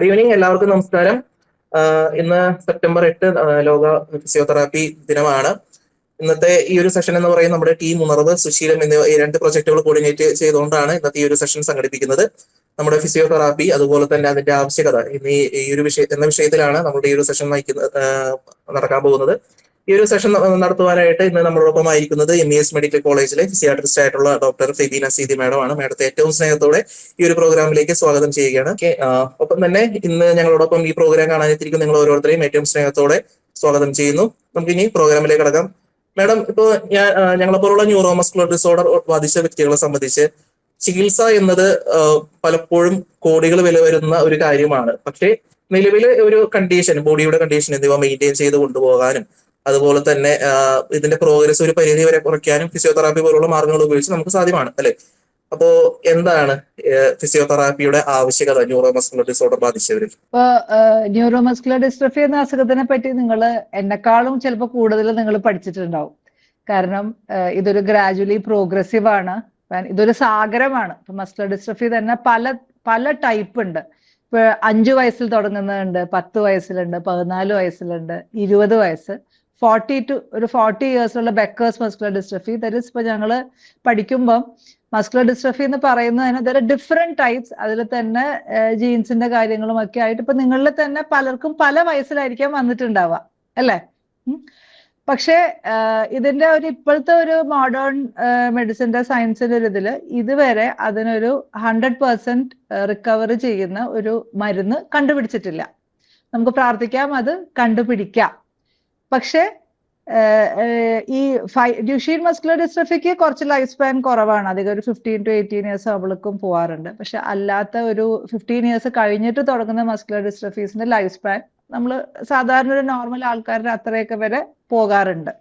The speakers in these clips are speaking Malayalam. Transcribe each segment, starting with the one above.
ഗുഡ് ഈവനിങ്, എല്ലാവർക്കും നമസ്കാരം. ഇന്ന് സെപ്റ്റംബർ 8 ലോക ഫിസിയോതെറാപ്പി ദിനമാണ്. ഇന്നത്തെ ഈ ഒരു സെഷൻ എന്ന് പറയുന്നത് നമ്മുടെ ടീം ഉണർവ്, സുശീലം എന്നിവ ഈ 2 പ്രൊജക്ടുകൾ കോർഡിനേറ്റ് ചെയ്തുകൊണ്ടാണ് ഇന്നത്തെ ഈ ഒരു സെഷൻ സംഘടിപ്പിക്കുന്നത്. നമ്മുടെ ഫിസിയോതെറാപ്പി അതുപോലെ തന്നെ അതിന്റെ ആവശ്യകത ഈ ഒരു വിഷയത്തിലാണ് നമ്മുടെ ഈ ഒരു സെഷൻ നടക്കാൻ പോകുന്നത്. ഈ ഒരു സെഷൻ നടത്തുവാനായിട്ട് ഇന്ന് നമ്മളോടൊപ്പം ആയിരിക്കുന്നത് MES മെഡിക്കൽ കോളേജിലെ ഫിസിയാട്രിസ്റ്റ് ആയിട്ടുള്ള ഡോക്ടർ ഫെബീന സീതി മാഡമാണ്. മാഡത്തെ ഏറ്റവും സ്നേഹത്തോടെ ഈ ഒരു പ്രോഗ്രാമിലേക്ക് സ്വാഗതം ചെയ്യുകയാണ്. ഒപ്പം തന്നെ ഇന്ന് ഞങ്ങളോടൊപ്പം ഈ പ്രോഗ്രാം കാണാനെത്തിയിരിക്കും നിങ്ങൾ ഓരോരുത്തരെയും ഏറ്റവും സ്നേഹത്തോടെ സ്വാഗതം ചെയ്യുന്നു. നമുക്ക് ഇനി പ്രോഗ്രാമിലേക്ക് കടക്കാം. മാഡം, ഇപ്പോ ഞങ്ങളെപ്പോലുള്ള ന്യൂറോമസ്കുലർ ഡിസോർഡർ ബാധിച്ച വ്യക്തികളെ സംബന്ധിച്ച് ചികിത്സ എന്നത് പലപ്പോഴും കോടികൾ വില വരുന്ന ഒരു കാര്യമാണ്. പക്ഷേ നിലവിലെ ഒരു കണ്ടീഷൻ, ബോഡിയുടെ കണ്ടീഷൻ എന്നിവ മെയിൻറ്റെയിൻ ചെയ്ത് കൊണ്ടുപോകാനും അതുപോലെ തന്നെ ഇതിന്റെ പ്രോഗ്രസ് ഒരു പരിധി വരെ കുറയ്ക്കാനും ഫിസിയോതെറാപ്പി പോലുള്ള മാർഗങ്ങൾ ഉപയോഗിച്ച് നമുക്ക് സാധ്യമാണ്, അല്ലെ? അപ്പോ എന്താണ് ഫിസിയോതെറാപ്പിയുടെ ആവശ്യകത ന്യൂറോമസ്കുലർ ഡിസോർഡർ ബാധിച്ചവരിൽ? ഇപ്പൊ ന്യൂറോമസ്കുലർ ഡിസ്ട്രോഫി എന്ന അസുഖത്തിനെ പറ്റി നിങ്ങൾ എന്നെക്കാളും ചിലപ്പോൾ കൂടുതൽ നിങ്ങൾ പഠിച്ചിട്ടുണ്ടാവും. കാരണം ഇതൊരു ഗ്രാജുവലി പ്രോഗ്രസീവ് ആണ്, ഇതൊരു സാഗരമാണ്. ഇപ്പൊ മസ്കുലർ ഡിസ്ട്രോഫി തന്നെ പല ടൈപ്പ് ഉണ്ട്. ഇപ്പൊ 5 വയസ്സിൽ തുടങ്ങുന്നുണ്ട്, 10 വയസ്സിലുണ്ട്, 14 വയസ്സിലുണ്ട്, 20 വയസ്സ്, 40 ഇയേഴ്സുള്ള ബെക്കേഴ്സ് മസ്കുലർ ഡിസ്ട്രോഫി. ദാറ്റ് ഈസ് ഇപ്പൊ ഞങ്ങള് പഠിക്കുമ്പം മസ്കുലർ ഡിസ്ട്രോഫി എന്ന് പറയുന്നതിന് ഡിഫറെന്റ് ടൈപ്സ്, അതിൽ തന്നെ ജീൻസിന്റെ കാര്യങ്ങളും ഒക്കെ ആയിട്ട് ഇപ്പൊ നിങ്ങളിൽ തന്നെ പലർക്കും പല വയസ്സിലായിരിക്കാം വന്നിട്ടുണ്ടാവുക, അല്ലേ? പക്ഷേ ഇതിന്റെ ഇപ്പോഴത്തെ ഒരു മോഡേൺ മെഡിസിന്റെ സയൻസിന്റെ ഒരു ഇതില് ഇതുവരെ അതിനൊരു 100% റിക്കവർ ചെയ്യുന്ന ഒരു മരുന്ന് കണ്ടുപിടിച്ചിട്ടില്ല. നമുക്ക് പ്രാർത്ഥിക്കാം അത് കണ്ടുപിടിക്കാം. പക്ഷെ ഈ ഡ്യൂഷീൻ മസ്കുലർ ഡിസ്ട്രോഫിക്ക് കുറച്ച് ലൈഫ് സ്പാൻ കുറവാണ്, അധികം ഒരു 15 to 18 ഇയേഴ്സ് അവൾക്കും പോവാറുണ്ട്. പക്ഷെ അല്ലാത്ത ഒരു 15 ഇയേഴ്സ് കഴിഞ്ഞിട്ട് തുടങ്ങുന്ന മസ്കുലർ ഡിസ്ട്രോഫീസിന്റെ ലൈഫ് സ്പാൻ നമ്മൾ സാധാരണ ഒരു നോർമൽ ആൾക്കാരുടെ അത്രയൊക്കെ വരെ പോകാറുണ്ട്.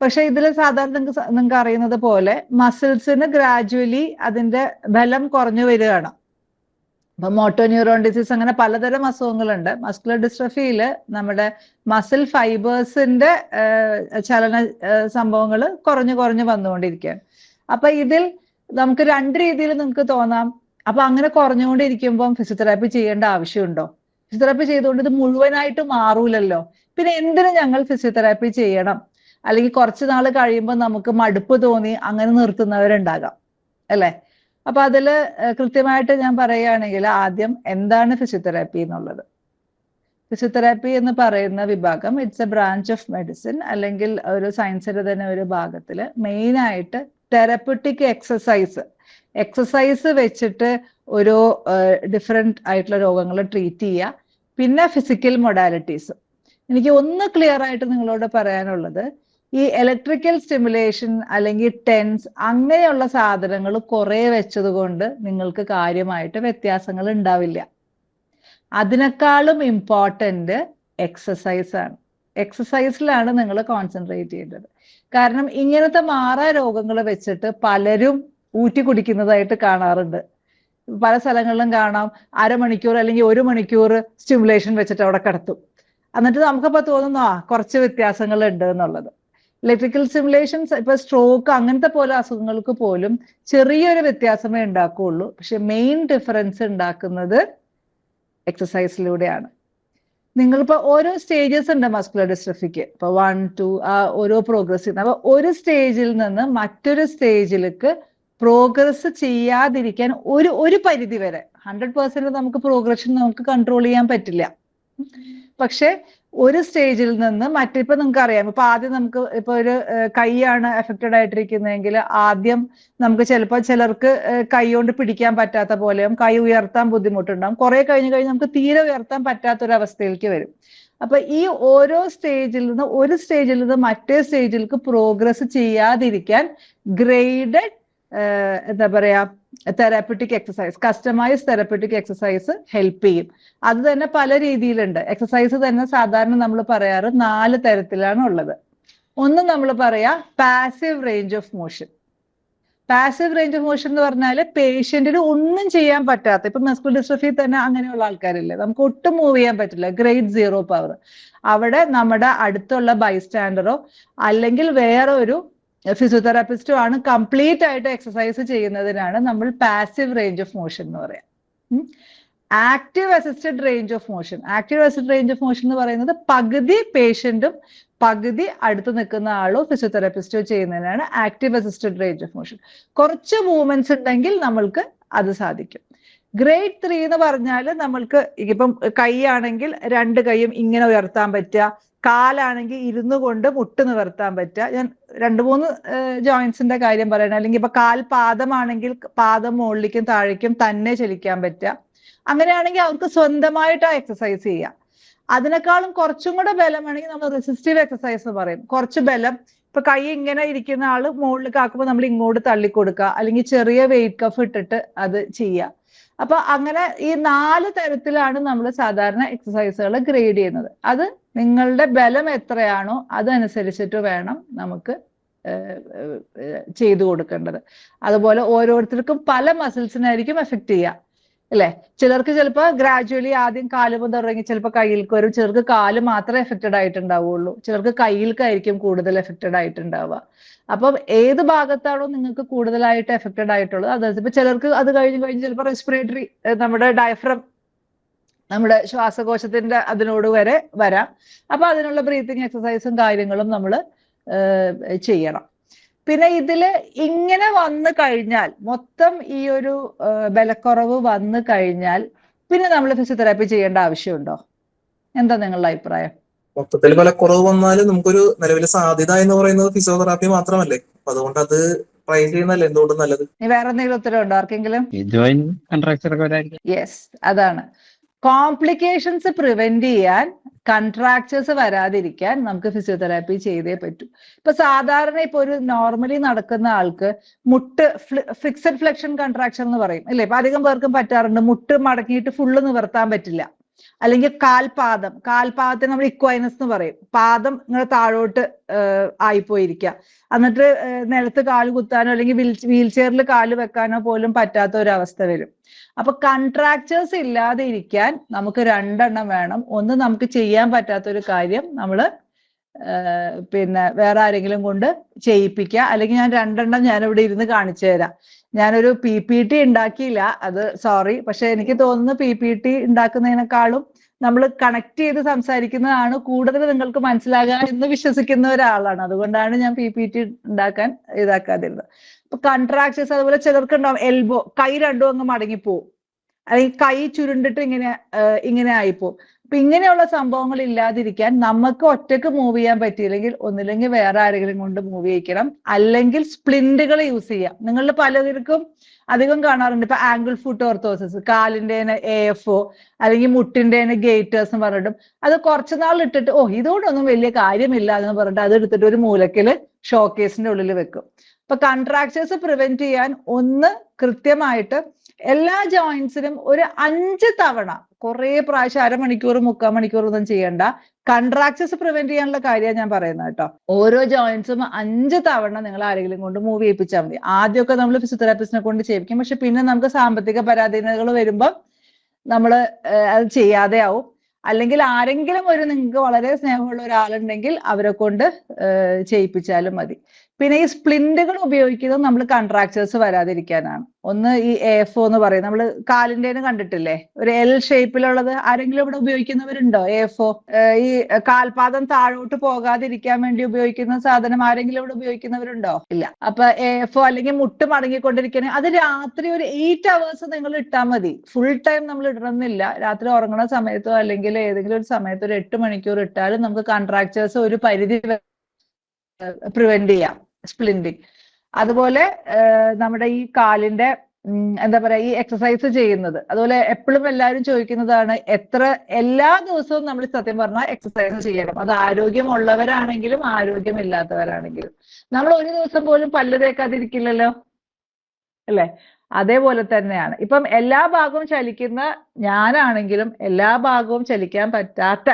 പക്ഷെ ഇതിൽ സാധാരണ നിങ്ങൾക്ക് അറിയുന്നത് പോലെ മസിൽസിന് ഗ്രാജുവലി അതിന്റെ ബലം കുറഞ്ഞു വരികയാണ്. ഇപ്പൊ മോട്ടോ ന്യൂറോൺ ഡിസീസ് അങ്ങനെ പലതരം അസുഖങ്ങളുണ്ട്. മസ്കുലർ ഡിസ്ട്രോഫിയില് നമ്മുടെ മസിൽ ഫൈബേഴ്സിന്റെ ചലന സംഭവങ്ങൾ കുറഞ്ഞു വന്നുകൊണ്ടിരിക്കുകയാണ്. അപ്പൊ ഇതിൽ നമുക്ക് 2 രീതിയിൽ നിങ്ങൾക്ക് തോന്നാം, അപ്പൊ അങ്ങനെ കുറഞ്ഞുകൊണ്ടിരിക്കുമ്പോൾ ഫിസിയോതെറാപ്പി ചെയ്യേണ്ട ആവശ്യമുണ്ടോ? ഫിസിയോതെറാപ്പി ചെയ്തുകൊണ്ട് ഇത് മുഴുവനായിട്ട് മാറൂലല്ലോ, പിന്നെ എന്തിനു ഞങ്ങൾ ഫിസിയോതെറാപ്പി ചെയ്യണം? അല്ലെങ്കിൽ കുറച്ച് നാൾ കഴിയുമ്പോൾ നമുക്ക് മടുപ്പ് തോന്നി അങ്ങനെ നിർത്തുന്നവരുണ്ടാകാം, അല്ലെ? അപ്പൊ അതില് കൃത്യമായിട്ട് ഞാൻ പറയുകയാണെങ്കിൽ ആദ്യം എന്താണ് ഫിസിയോതെറാപ്പി എന്നുള്ളത്. ഫിസിയോതെറാപ്പി എന്ന് പറയുന്ന വിഭാഗം it's A branch of medicine, അല്ലെങ്കിൽ ഒരു സയൻസിന്റെ തന്നെ ഒരു ഭാഗത്തില് മെയിൻ ആയിട്ട് തെറപ്യൂട്ടിക് എക്സസൈസ് വെച്ചിട്ട് ഒരു ഡിഫറെന്റ് ആയിട്ടുള്ള രോഗങ്ങൾ ട്രീറ്റ് ചെയ്യുക. പിന്നെ ഫിസിക്കൽ മൊഡാലിറ്റീസ്. എനിക്ക് ഒന്ന് ക്ലിയർ ആയിട്ട് നിങ്ങളോട് പറയാനുള്ളത്, ഈ ഇലക്ട്രിക്കൽ സ്റ്റിമുലേഷൻ അല്ലെങ്കിൽ ടെൻസ് അങ്ങനെയുള്ള സാധനങ്ങൾ കുറെ വെച്ചത് കൊണ്ട് നിങ്ങൾക്ക് കാര്യമായിട്ട് വ്യത്യാസങ്ങൾ ഉണ്ടാവില്ല. അതിനേക്കാളും ഇമ്പോർട്ടന്റ് എക്സസൈസ് ആണ്. എക്സസൈസിലാണ് നിങ്ങൾ കോൺസെൻട്രേറ്റ് ചെയ്യേണ്ടത്. കാരണം ഇങ്ങനത്തെ മാറാ രോഗങ്ങൾ വെച്ചിട്ട് പലരും ഊറ്റി കുടിക്കുന്നതായിട്ട് കാണാറുണ്ട്. പല സ്ഥലങ്ങളിലും കാണാം, അരമണിക്കൂർ അല്ലെങ്കിൽ 1 മണിക്കൂർ സ്റ്റിമുലേഷൻ വെച്ചിട്ട് അവിടെ കിടത്തും. എന്നിട്ട് നമുക്കപ്പോ തോന്നുന്നു കുറച്ച് വ്യത്യാസങ്ങൾ ഉണ്ട് എന്നുള്ളത്. ഇലക്ട്രിക്കൽ സ്റ്റിമുലേഷൻസ് ഇപ്പൊ സ്ട്രോക്ക് അങ്ങനത്തെ പോലെ അസുഖങ്ങൾക്ക് പോലും ചെറിയൊരു വ്യത്യാസമേ ഉണ്ടാക്കുകയുള്ളൂ. പക്ഷെ മെയിൻ ഡിഫറൻസ് ഉണ്ടാക്കുന്നത് എക്സസൈസിലൂടെയാണ്. നിങ്ങളിപ്പോ ഓരോ സ്റ്റേജസ് ഉണ്ട് മസ്കുലർ ഡിസ്ട്രോഫിക്ക്. ഇപ്പൊ 1, 2 ഓരോ പ്രോഗ്രസ്. അപ്പൊ ഒരു സ്റ്റേജിൽ നിന്ന് മറ്റൊരു സ്റ്റേജിലേക്ക് പ്രോഗ്രസ് ചെയ്യാതിരിക്കാൻ ഒരു പരിധി വരെ 100% നമുക്ക് പ്രോഗ്രഷൻ നമുക്ക് കൺട്രോൾ ചെയ്യാൻ പറ്റില്ല. പക്ഷെ ഒരു സ്റ്റേജിൽ നിന്ന് ഇപ്പൊ നിങ്ങൾക്ക് അറിയാം, ഇപ്പൊ ആദ്യം നമുക്ക് ഇപ്പൊ ഒരു കൈയാണ് എഫക്റ്റഡ് ആയിട്ടിരിക്കുന്നതെങ്കിൽ ആദ്യം നമുക്ക് ചിലർക്ക് കൈ കൊണ്ട് പിടിക്കാൻ പറ്റാത്ത പോലെയും കൈ ഉയർത്താൻ ബുദ്ധിമുട്ടുണ്ടാകും. കുറെ കഴിഞ്ഞ് നമുക്ക് തീരെ ഉയർത്താൻ പറ്റാത്തൊരവസ്ഥയിലേക്ക് വരും. അപ്പൊ ഈ ഓരോ ഒരു സ്റ്റേജിൽ നിന്ന് മറ്റേ സ്റ്റേജിലേക്ക് പ്രോഗ്രസ് ചെയ്യാതിരിക്കാൻ ഗ്രേഡഡ് എന്താ പറയാ therapeutic exercise, customise therapeutic exercise help ചെയ്യും. അത് തന്നെ പല രീതിയിലുണ്ട്. എക്സസൈസ് തന്നെ സാധാരണ നമ്മൾ പറയാറ് 4 തരത്തിലാണ് ഉള്ളത്. ഒന്ന് നമ്മൾ പറയാ passive range of motion. Passive range of motion എന്ന് പറഞ്ഞാൽ പേഷ്യന്റിന് ഒന്നും ചെയ്യാൻ പറ്റാത്ത, ഇപ്പൊ മസ്കുലർ ഡിസ്ട്രോഫി തന്നെ അങ്ങനെയുള്ള ആൾക്കാരില്ലേ, നമുക്ക് ഒട്ടും മൂവ് ചെയ്യാൻ പറ്റില്ല, ഗ്രേഡ് 0 പവർ. അവിടെ നമ്മുടെ അടുത്തുള്ള ബൈസ്റ്റാൻഡറോ അല്ലെങ്കിൽ വേറെ ഒരു ഫിസിയോതെറാപ്പിസ്റ്റോ ആണ് കംപ്ലീറ്റ് ആയിട്ട് എക്സസൈസ് ചെയ്യുന്നതിനാണ് നമ്മൾ പാസീവ് റേഞ്ച് ഓഫ് മോഷൻ എന്ന് പറയാം. Active assisted range of motion. Active assisted range of motion എന്ന് പറയുന്നത് പകുതി പേഷ്യന്റും പകുതി അടുത്ത് നിൽക്കുന്ന ആളോ ഫിസിയോതെറാപ്പിസ്റ്റോ ചെയ്യുന്നതിനാണ് active assisted range of motion. കുറച്ച് മൂവ്മെന്റ്സ് ഉണ്ടെങ്കിൽ നമ്മൾക്ക് അത് സാധിക്കും. ഗ്രേഡ് 3 എന്ന് പറഞ്ഞാൽ നമ്മൾക്ക് ഇപ്പം കൈ ആണെങ്കിൽ 2 കൈയും ഇങ്ങനെ ഉയർത്താൻ പറ്റുക, കാലാണെങ്കിൽ ഇരുന്നു കൊണ്ട് മുട്ട് നിവർത്താൻ പറ്റുക. ഞാൻ 2-3 ജോയിന്റ്സിന്റെ കാര്യം പറയണം. അല്ലെങ്കിൽ ഇപ്പൊ പാദമാണെങ്കിൽ പാദം മുകളിലേക്കും താഴേക്കും തന്നെ ചലിക്കാൻ പറ്റുക. അങ്ങനെയാണെങ്കിൽ അവർക്ക് സ്വന്തമായിട്ട് ആ എക്സസൈസ് ചെയ്യാം. അതിനേക്കാളും കുറച്ചും കൂടെ ബലമാണെങ്കിൽ നമ്മൾ റെസിസ്റ്റീവ് എക്സസൈസ് എന്ന് പറയും. കുറച്ച് ബലം, ഇപ്പൊ കൈ ഇങ്ങനെ ഇരിക്കുന്ന ആള് മുകളിലേക്ക് ആക്കുമ്പോൾ നമ്മൾ ഇങ്ങോട്ട് തള്ളിക്കൊടുക്കുക, അല്ലെങ്കിൽ ചെറിയ വെയിറ്റ് കഫ് ഇട്ടിട്ട് അത് ചെയ്യുക. അപ്പൊ അങ്ങനെ ഈ 4 തരത്തിലാണ് നമ്മൾ സാധാരണ എക്സസൈസുകൾ ഗ്രേഡ് ചെയ്യുന്നത്. അത് നിങ്ങളുടെ ബലം എത്രയാണോ അതനുസരിച്ചിട്ട് വേണം നമുക്ക് ചെയ്തു കൊടുക്കേണ്ടത്. അതുപോലെ ഓരോരുത്തർക്കും പല മസിൽസിനായിരിക്കും എഫക്ട് ചെയ്യുക അല്ലെ. ചിലർക്ക് ചിലപ്പോൾ ഗ്രാജുവലി ആദ്യം കാല് മുതൽ തുടങ്ങി ചിലപ്പോൾ കയ്യിലേക്ക് വരും. ചിലർക്ക് കാല് മാത്രമേ എഫക്റ്റഡ് ആയിട്ടുണ്ടാവുള്ളൂ, ചിലർക്ക് കയ്യിലേക്കായിരിക്കും കൂടുതൽ എഫക്റ്റഡ് ആയിട്ടുണ്ടാവുക. അപ്പം ഏത് ഭാഗത്താണോ നിങ്ങൾക്ക് കൂടുതലായിട്ട് എഫക്റ്റഡ് ആയിട്ടുള്ളത് അതായത് ഇപ്പൊ ചിലർക്ക് അത് കഴിഞ്ഞ് ചിലപ്പോൾ റെസ്പിറേറ്ററി, നമ്മുടെ ഡയഫ്രം, നമ്മുടെ ശ്വാസകോശത്തിന്റെ അതിനോട് വരെ വരാം. അപ്പൊ അതിനുള്ള ബ്രീത്തിങ് എക്സസൈസും കാര്യങ്ങളും നമ്മൾ ചെയ്യണം. പിന്നെ ഇതില് ഇങ്ങനെ വന്നു കഴിഞ്ഞാൽ, മൊത്തം ഈ ഒരു ബലക്കുറവ് വന്നു കഴിഞ്ഞാൽ പിന്നെ നമ്മൾ ഫിസിയോതെറാപ്പി ചെയ്യേണ്ട ആവശ്യമുണ്ടോ? എന്താ നിങ്ങളുടെ അഭിപ്രായം? മൊത്തത്തിൽ ബലക്കുറവ് വന്നാൽ നമുക്കൊരു നിലവിലെ സാധ്യത എന്ന് പറയുന്നത് ഫിസിയോതെറാപ്പി മാത്രമല്ലേ. അപ്പൊ അതുകൊണ്ട് അത് ട്രൈ ചെയ്യുന്നല്ലേ എന്തുകൊണ്ടും നല്ലത്. വേറെ എന്തെങ്കിലും ഉത്തരം ഉണ്ടോ ആർക്കെങ്കിലും? യെസ്, അതാണ്. കോംപ്ലിക്കേഷൻസ് പ്രിവെന്റ് ചെയ്യാൻ, കൺട്രാക്ചേഴ്സ് വരാതിരിക്കാൻ നമുക്ക് ഫിസിയോതെറാപ്പി ചെയ്തേ പറ്റൂ. ഇപ്പൊ സാധാരണ ഇപ്പൊ ഒരു നോർമലി നടക്കുന്ന ആൾക്ക് മുട്ട് ഫിക്സഡ് ഫ്ലെക്ഷൻ കൺട്രാക്ഷൻ എന്ന് പറയും അല്ലെ. ഇപ്പൊ അധികം പേർക്കും പറ്റാറുണ്ട്. മുട്ട് മടക്കിയിട്ട് ഫുള്ള് നിവർത്താൻ പറ്റില്ല. അല്ലെങ്കിൽ കാൽപാദത്തിന് നമ്മൾ ഇക്വൈനസ് എന്ന് പറയും. പാദം ഇങ്ങനെ താഴോട്ട് ആയിപ്പോയിരിക്കുക, എന്നിട്ട് നിലത്ത് കാല് കുത്താനോ അല്ലെങ്കിൽ വീൽ ചെയറിൽ കാല് വെക്കാനോ പോലും പറ്റാത്ത ഒരു അവസ്ഥ വരും. അപ്പൊ കൺട്രാക്ചേഴ്സ് ഇല്ലാതെ ഇരിക്കാൻ നമുക്ക് 2 എണ്ണം വേണം. ഒന്ന്, നമുക്ക് ചെയ്യാൻ പറ്റാത്തൊരു കാര്യം നമ്മള് പിന്നെ വേറെ ആരെങ്കിലും കൊണ്ട് ചെയ്യിപ്പിക്കുക. അല്ലെങ്കിൽ ഞാൻ 2 എണ്ണം ഞാനിവിടെ ഇരുന്ന് കാണിച്ചു തരാം. ഞാനൊരു PPT ഉണ്ടാക്കിയില്ല, അത് സോറി. പക്ഷെ എനിക്ക് തോന്നുന്നു PPT ഉണ്ടാക്കുന്നതിനേക്കാളും നമ്മൾ കണക്ട് ചെയ്ത് സംസാരിക്കുന്നതാണ് കൂടുതൽ നിങ്ങൾക്ക് മനസ്സിലാകുക എന്ന് വിശ്വസിക്കുന്ന ഒരാളാണ്. അതുകൊണ്ടാണ് ഞാൻ PPT ഉണ്ടാക്കാൻ ഇതാക്കാതിരുന്നത്. അപ്പൊ കൺട്രാക്ചേഴ്സ്, അതുപോലെ ചിലർക്ക് ഉണ്ടാവും എൽബോ, കൈ രണ്ടും അങ്ങ് മടങ്ങിപ്പോവും, അല്ലെങ്കിൽ കൈ ചുരുണ്ടിട്ട് ഇങ്ങനെ ആയിപ്പോവും. അപ്പൊ ഇങ്ങനെയുള്ള സംഭവങ്ങൾ ഇല്ലാതിരിക്കാൻ നമുക്ക് ഒറ്റക്ക് മൂവ് ചെയ്യാൻ പറ്റിയില്ലെങ്കിൽ ഒന്നില്ലെങ്കിൽ വേറെ ആരെങ്കിലും കൊണ്ട് മൂവ് ചെയ്യിക്കണം, അല്ലെങ്കിൽ സ്പ്ലിന്റുകൾ യൂസ് ചെയ്യാം. നിങ്ങളിൽ പലർക്കും അധികം കാണാറുണ്ട് ഇപ്പൊ ആംഗിൾ ഫുട്ട് ഓർത്തോസിസ്, കാലിന്റെ AFO അല്ലെങ്കിൽ മുട്ടിന്റെ ഗേറ്റേഴ്സ് എന്ന് പറഞ്ഞിട്ടും അത് കുറച്ചുനാൾ ഇട്ടിട്ട് ഇതോടൊന്നും വലിയ കാര്യമില്ല എന്ന് പറഞ്ഞിട്ട് അത് എടുത്തിട്ട് ഒരു മൂലക്കില് ഷോക്കേസിന്റെ ഉള്ളിൽ വെക്കും. അപ്പൊ കൺട്രാക്ചേഴ്സ് പ്രിവെന്റ് ചെയ്യാൻ ഒന്ന് കൃത്യമായിട്ട് എല്ലാ ജോയിന്റ്സിനും ഒരു 5 തവണ, കുറെ പ്രാവശ്യം, അരമണിക്കൂർ 3/4 മണിക്കൂർ ഒന്നും ചെയ്യണ്ട, കൺട്രാക്ചേഴ്സ് പ്രിവെന്റ് ചെയ്യാനുള്ള കാര്യമാണ് ഞാൻ പറയുന്നത് കേട്ടോ. ഓരോ ജോയിന്റ്സും 5 തവണ നിങ്ങൾ ആരെങ്കിലും കൊണ്ട് മൂവ് ചെയ്യിപ്പിച്ചാൽ മതി. ആദ്യമൊക്കെ നമ്മൾ ഫിസിയോതെറാപ്പിസ്റ്റിനെ കൊണ്ട് ചെയ്യിപ്പിക്കും. പക്ഷെ പിന്നെ നമുക്ക് സാമ്പത്തിക പരാധീനതകൾ വരുമ്പോൾ നമ്മൾ അത് ചെയ്യാതെ ആവും. അല്ലെങ്കിൽ ആരെങ്കിലും നിങ്ങൾക്ക് വളരെ സ്നേഹമുള്ള ഒരാളുണ്ടെങ്കിൽ അവരെ കൊണ്ട് ചെയ്യിപ്പിച്ചാലും മതി. പിന്നെ ഈ സ്പ്ലിന്റുകൾ ഉപയോഗിക്കുന്നത് നമ്മൾ കൺട്രാക്ചേഴ്സ് വരാതിരിക്കാനാണ്. ഒന്ന് ഈ AFO എന്ന് പറയും, നമ്മൾ കാലിന്റെ കണ്ടിട്ടില്ലേ, ഒരു L ഷേപ്പിലുള്ളത്. ആരെങ്കിലും ഇവിടെ ഉപയോഗിക്കുന്നവരുണ്ടോ AFO? ഈ കാൽപാദം താഴോട്ട് പോകാതിരിക്കാൻ വേണ്ടി ഉപയോഗിക്കുന്ന സാധനം ആരെങ്കിലും ഇവിടെ ഉപയോഗിക്കുന്നവരുണ്ടോ? ഇല്ല. അപ്പൊ AFO അല്ലെങ്കിൽ മുട്ട് മടങ്ങിക്കൊണ്ടിരിക്കണേ, അത് രാത്രി ഒരു 8 hours നിങ്ങൾ ഇട്ടാൽ മതി. ഫുൾ ടൈം നമ്മൾ ഇടണമെന്നില്ല. രാത്രി ഉറങ്ങുന്ന സമയത്തോ അല്ലെങ്കിൽ ഏതെങ്കിലും ഒരു സമയത്ത് ഒരു 8 മണിക്കൂർ ഇട്ടാലും നമുക്ക് കൺട്രാക്ചേഴ്സ് ഒരു പരിധി പ്രിവെന്റ് ചെയ്യാം, സ്പ്ലിന്റിങ്. അതുപോലെ നമ്മുടെ ഈ കാലിന്റെ എന്താ പറയാ, ഈ എക്സസൈസ് ചെയ്യുന്നത്, അതുപോലെ എപ്പോഴും എല്ലാവരും ചോദിക്കുന്നതാണ് എല്ലാ ദിവസവും നമ്മൾ സത്യം പറഞ്ഞാൽ എക്സസൈസ് ചെയ്യണം. അത് ആരോഗ്യമുള്ളവരാണെങ്കിലും ആരോഗ്യമില്ലാത്തവരാണെങ്കിലും. നമ്മൾ ഒരു ദിവസം പോലും പല്ല് തേക്കാതിരിക്കില്ലല്ലോ അല്ലെ. അതേപോലെ തന്നെയാണ് ഇപ്പം എല്ലാ ഭാഗവും ചലിക്കുന്ന ഞാനാണെങ്കിലും എല്ലാ ഭാഗവും ചലിക്കാൻ പറ്റാത്ത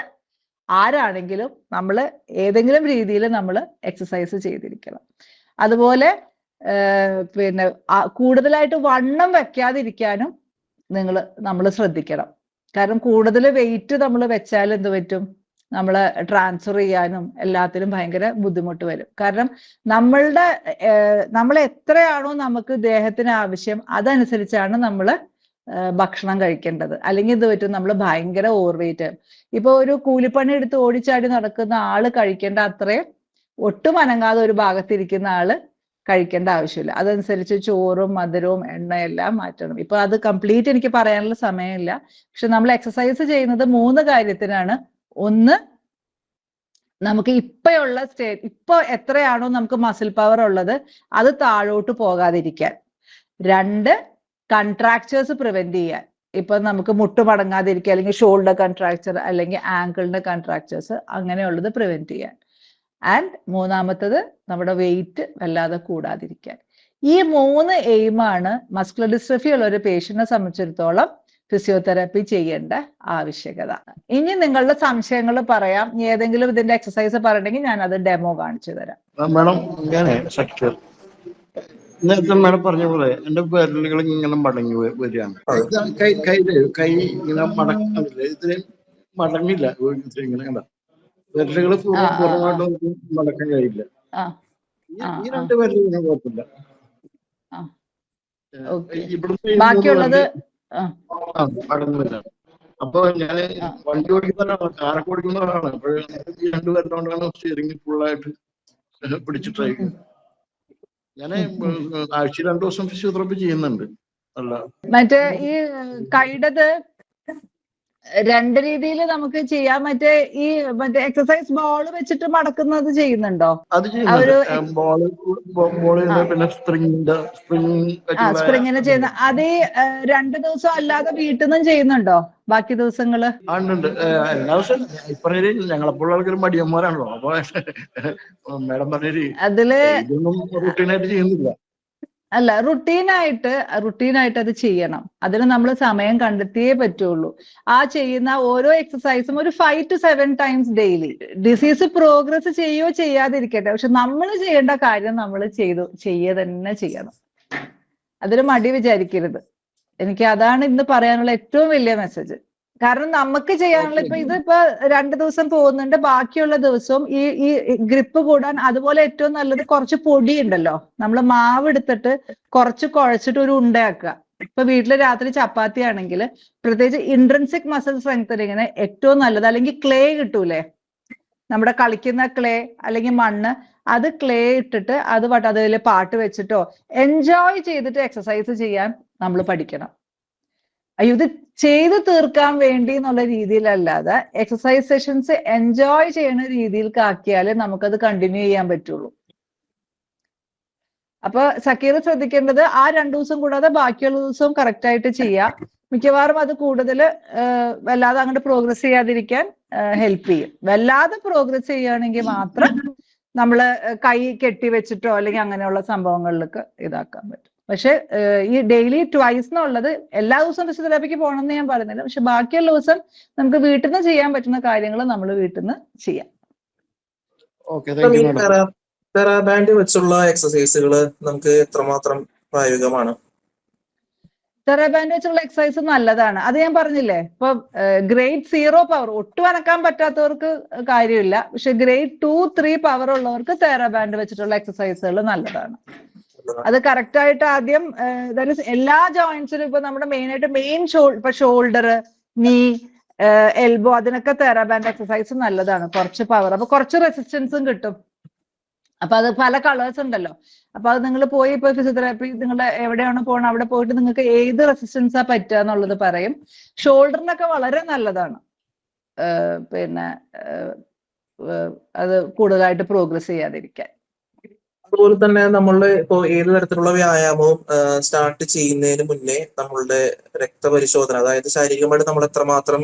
ആരാണെങ്കിലും നമ്മൾ ഏതെങ്കിലും രീതിയിൽ നമ്മൾ എക്സസൈസ് ചെയ്തിരിക്കണം. അതുപോലെ പിന്നെ കൂടുതലായിട്ട് വണ്ണം വെക്കാതിരിക്കാനും നമ്മൾ ശ്രദ്ധിക്കണം. കാരണം കൂടുതൽ വെയിറ്റ് നമ്മൾ വെച്ചാൽ എന്ത് പറ്റും, നമ്മളെ ട്രാൻസ്ഫർ ചെയ്യാനും എല്ലാത്തിനും ഭയങ്കര ബുദ്ധിമുട്ട് വരും. കാരണം നമ്മൾ എത്രയാണോ നമുക്ക് ദേഹത്തിന് ആവശ്യം അതനുസരിച്ചാണ് നമ്മൾ ഭക്ഷണം കഴിക്കേണ്ടത്. അല്ലെങ്കിൽ ഇത് പറ്റും നമ്മൾ ഭയങ്കര ഓവർ വെയിറ്റ്. ഇപ്പൊ ഒരു കൂലിപ്പണി എടുത്ത് ഓടിച്ചാടി നടക്കുന്ന ആള് കഴിക്കേണ്ട അത്രയും ഒട്ടും അനങ്ങാതെ ഒരു ഭാഗത്തിരിക്കുന്ന ആള് കഴിക്കേണ്ട ആവശ്യമില്ല. അതനുസരിച്ച് ചോറും മധുരവും എണ്ണയെല്ലാം മാറ്റണം. ഇപ്പൊ അത് കംപ്ലീറ്റ് എനിക്ക് പറയാനുള്ള സമയമില്ല. പക്ഷെ നമ്മൾ എക്സസൈസ് ചെയ്യുന്നത് 3 കാര്യത്തിനാണ്. ഒന്ന്, നമുക്ക് ഇപ്പോഴുള്ള ഇപ്പൊ എത്രയാണോ നമുക്ക് മസിൽ പവർ ഉള്ളത് അത് താഴോട്ട് പോകാതിരിക്കാൻ. 2, കൺട്രാക്ചേഴ്സ് പ്രിവെന്റ് ചെയ്യാൻ. ഇപ്പൊ നമുക്ക് മുട്ട് മടങ്ങാതിരിക്കുക, അല്ലെങ്കിൽ ഷോൾഡർ കൺട്രാക്ചർ, അല്ലെങ്കിൽ ആങ്കിളിന്റെ കൺട്രാക്ചേഴ്സ്, അങ്ങനെയുള്ളത് പ്രിവെന്റ് ചെയ്യാൻ. ആൻഡ് 3-മത്തത് നമ്മുടെ വെയിറ്റ് വല്ലാതെ കൂടാതിരിക്കാൻ. ഈ 3 എയിമാണ് മസ്കുലർ ഡിസ്ട്രഫി ഉള്ള ഒരു പേഷ്യന്റിനെ സംബന്ധിച്ചിടത്തോളം ഫിസിയോതെറാപ്പി ചെയ്യേണ്ട ആവശ്യകത. ഇനി നിങ്ങളുടെ സംശയങ്ങൾ പറയാം. ഏതെങ്കിലും ഇതിന്റെ എക്സസൈസ് പറയണമെങ്കിൽ ഞാൻ അത് ഡെമോ കാണിച്ചു തരാം. മാഡം, നേരത്തെ മാഡം പറഞ്ഞ പോലെ എന്റെ വിരലുകൾ ഇങ്ങനെ മടങ്ങി വരികയാണ്. കൈ ഇങ്ങനെ മടങ്ങില്ല, ഇതിന് മടങ്ങില്ല. ഇങ്ങനെ കണ്ട വിരലുകൾ പൂർണ്ണമായിട്ടും മടക്കാൻ കഴിയില്ല. ഈ 2 വിരലുകൾ കുഴപ്പമില്ല. ബാക്കിയുള്ളത് മടങ്ങുന്നില്ല. അപ്പൊ ഞാൻ വണ്ടി ഓടിക്കുന്നതാണ്, കാറൊക്കെ ഓടിക്കുന്നതാണ്. അപ്പോൾ ഈ 2 വിരലുകൊണ്ടാണ് സ്റ്റിയറിംഗ് ഫുള്ളായിട്ട് പിടിച്ചിട്ടായിരിക്കും. ഞാൻ ആഴ്ച 2 ദിവസം ഫിസിയോതെറാപ്പി ചെയ്യുന്നുണ്ട്. മറ്റേ ഈ കൈടത് 2 രീതിയിൽ നമുക്ക് ചെയ്യാം. മറ്റേ എക്സസൈസ് ബോൾ വെച്ചിട്ട് മടക്കുന്നത് ചെയ്യുന്നുണ്ടോ? അത് ചെയ്യുന്നുണ്ട്. പിന്നെ സ്പ്രിങ്ങിന് ചെയ്യുന്ന അത് 2 ദിവസം അല്ലാതെ വീട്ടിൽ നിന്നും ചെയ്യുന്നുണ്ടോ ബാക്കി ദിവസങ്ങള്? ഉണ്ട്. എല്ലാ ദിവസവും ഇപ്പറഞ്ഞ ഞങ്ങളെപ്പോഴുള്ള ആൾക്കാർ മടിയന്മാരാണല്ലോ. അപ്പൊ മാഡം പറഞ്ഞൊരു ഇതൊന്നും റൂട്ടീനായിട്ട് ചെയ്യുന്നില്ല. അല്ല, റുട്ടീനായിട്ട് അത് ചെയ്യണം. അതിന് നമ്മൾ സമയം കണ്ടെത്തിയേ പറ്റുള്ളൂ. ആ ചെയ്യുന്ന ഓരോ എക്സസൈസും ഒരു 5 to 7 times daily. Disease progress ചെയ്യോ ചെയ്യാതിരിക്കട്ടെ, പക്ഷെ നമ്മൾ ചെയ്യേണ്ട കാര്യം നമ്മൾ ചെയ്യുക തന്നെ ചെയ്യണം. അതിന് മടി വിചാരിക്കരുത്. എനിക്ക് അതാണ് ഇന്ന് പറയാനുള്ള ഏറ്റവും വലിയ മെസ്സേജ്. കാരണം നമുക്ക് ചെയ്യാനുള്ള ഇതിപ്പോ 2 ദിവസം പോകുന്നുണ്ട്, ബാക്കിയുള്ള ദിവസവും ഈ ഗ്രിപ്പ് കൂടാൻ. അതുപോലെ ഏറ്റവും നല്ലത് കുറച്ച് പൊടി ഉണ്ടല്ലോ, നമ്മൾ മാവ് എടുത്തിട്ട് കുറച്ച് കുഴച്ചിട്ട് ഒരു ഉണ്ടയാക്കുക. ഇപ്പൊ വീട്ടില് രാത്രി ചപ്പാത്തി ആണെങ്കിൽ പ്രത്യേകിച്ച് ഇൻട്രൻസിക് മസിൽ സ്ട്രെങ്തനിങ്ങിന് ഏറ്റവും നല്ലത്, അല്ലെങ്കിൽ ക്ലേ കിട്ടൂലേ, നമ്മുടെ കളിക്കുന്ന ക്ലേ അല്ലെങ്കിൽ മണ്ണ്, അത് ക്ലേ ഇട്ടിട്ട് അതിൽ പാട്ട് വെച്ചിട്ടോ എൻജോയ് ചെയ്തിട്ട് എക്സസൈസ് ചെയ്യാൻ നമ്മൾ പഠിക്കണം. അയ്യോ ഇത് ചെയ്ത് തീർക്കാൻ വേണ്ടി എന്നുള്ള രീതിയിലല്ലാതെ എക്സസൈസ് സെഷൻസ് എൻജോയ് ചെയ്യുന്ന രീതിയിലേക്ക് ആക്കിയാലേ നമുക്കത് കണ്ടിന്യൂ ചെയ്യാൻ പറ്റുള്ളൂ. അപ്പൊ സക്കീർ ശ്രദ്ധിക്കേണ്ടത് ആ 2 ദിവസം കൂടാതെ ബാക്കിയുള്ള ദിവസവും കറക്റ്റ് ആയിട്ട് ചെയ്യാം. മിക്കവാറും അത് കൂടുതൽ വല്ലാതെ അങ്ങോട്ട് പ്രോഗ്രസ് ചെയ്യാതിരിക്കാൻ ഹെൽപ്പ് ചെയ്യും. വല്ലാതെ പ്രോഗ്രസ് ചെയ്യുകയാണെങ്കിൽ മാത്രം നമ്മൾ കൈ കെട്ടി വെച്ചിട്ടോ അല്ലെങ്കിൽ അങ്ങനെയുള്ള സംഭവങ്ങളിലേക്ക് ഇതാക്കാൻ പറ്റും. പക്ഷെ ഈ ഡെയിലി ട്വൈസ് എന്നുള്ളത് എല്ലാ ദിവസവും ഫിസിയോതെറാപ്പിക്ക് പോകണമെന്ന് ഞാൻ പറയുന്നില്ല. പക്ഷെ ബാക്കിയുള്ള ദിവസം നമുക്ക് വീട്ടിൽ നിന്ന് ചെയ്യാൻ പറ്റുന്ന കാര്യങ്ങൾ നമ്മൾ വീട്ടിൽ നിന്ന് ചെയ്യാം. തെറാബാൻഡ് വെച്ചുള്ള എക്സസൈസുകൾ നമുക്ക് എത്രമാത്രം പ്രായോഗികമാണ്? തെറാബാൻഡ് വെച്ചുള്ള എക്സസൈസ് നല്ലതാണ്. അത് ഞാൻ പറഞ്ഞില്ലേ, ഇപ്പൊ ഗ്രേഡ് 0 പവർ ഒട്ടും അനക്കാൻ പറ്റാത്തവർക്ക് കാര്യമില്ല. പക്ഷെ ഗ്രേഡ് 2, 3 പവർ ഉള്ളവർക്ക് തെറാബാൻഡ് വെച്ചിട്ടുള്ള എക്സസൈസുകൾ നല്ലതാണ്. അത് കറക്റ്റ് ആയിട്ട് ആദ്യം എല്ലാ ജോയിന്റ്സിനും, ഇപ്പൊ നമ്മുടെ മെയിൻ ഇപ്പൊ ഷോൾഡർ, നീ, എൽബോ, അതിനൊക്കെ തെറാബാൻഡ് എക്സസൈസ് നല്ലതാണ്. കുറച്ച് പവർ, അപ്പൊ കുറച്ച് റെസിസ്റ്റൻസും കിട്ടും. അപ്പൊ അത് പല കളേഴ്സ് ഉണ്ടല്ലോ. അപ്പൊ അത് നിങ്ങൾ പോയി ഇപ്പൊ ഫിസിയോതെറാപ്പി നിങ്ങൾ എവിടെയാണ് പോകണം അവിടെ പോയിട്ട് നിങ്ങൾക്ക് ഏത് റെസിസ്റ്റൻസാ പറ്റുക എന്നുള്ളത് പറയും. ഷോൾഡറിനൊക്കെ വളരെ നല്ലതാണ്. പിന്നെ അത് കൂടുതലായിട്ട് പ്രോഗ്രസ് ചെയ്യാതിരിക്കാൻ. അതുപോലെ തന്നെ നമ്മളുടെ ഇപ്പോ ഏത് തരത്തിലുള്ള വ്യായാമവും സ്റ്റാർട്ട് ചെയ്യുന്നതിന് മുന്നേ നമ്മളുടെ രക്തപരിശോധന, അതായത് ശാരീരികമായിട്ട് നമ്മൾ എത്രമാത്രം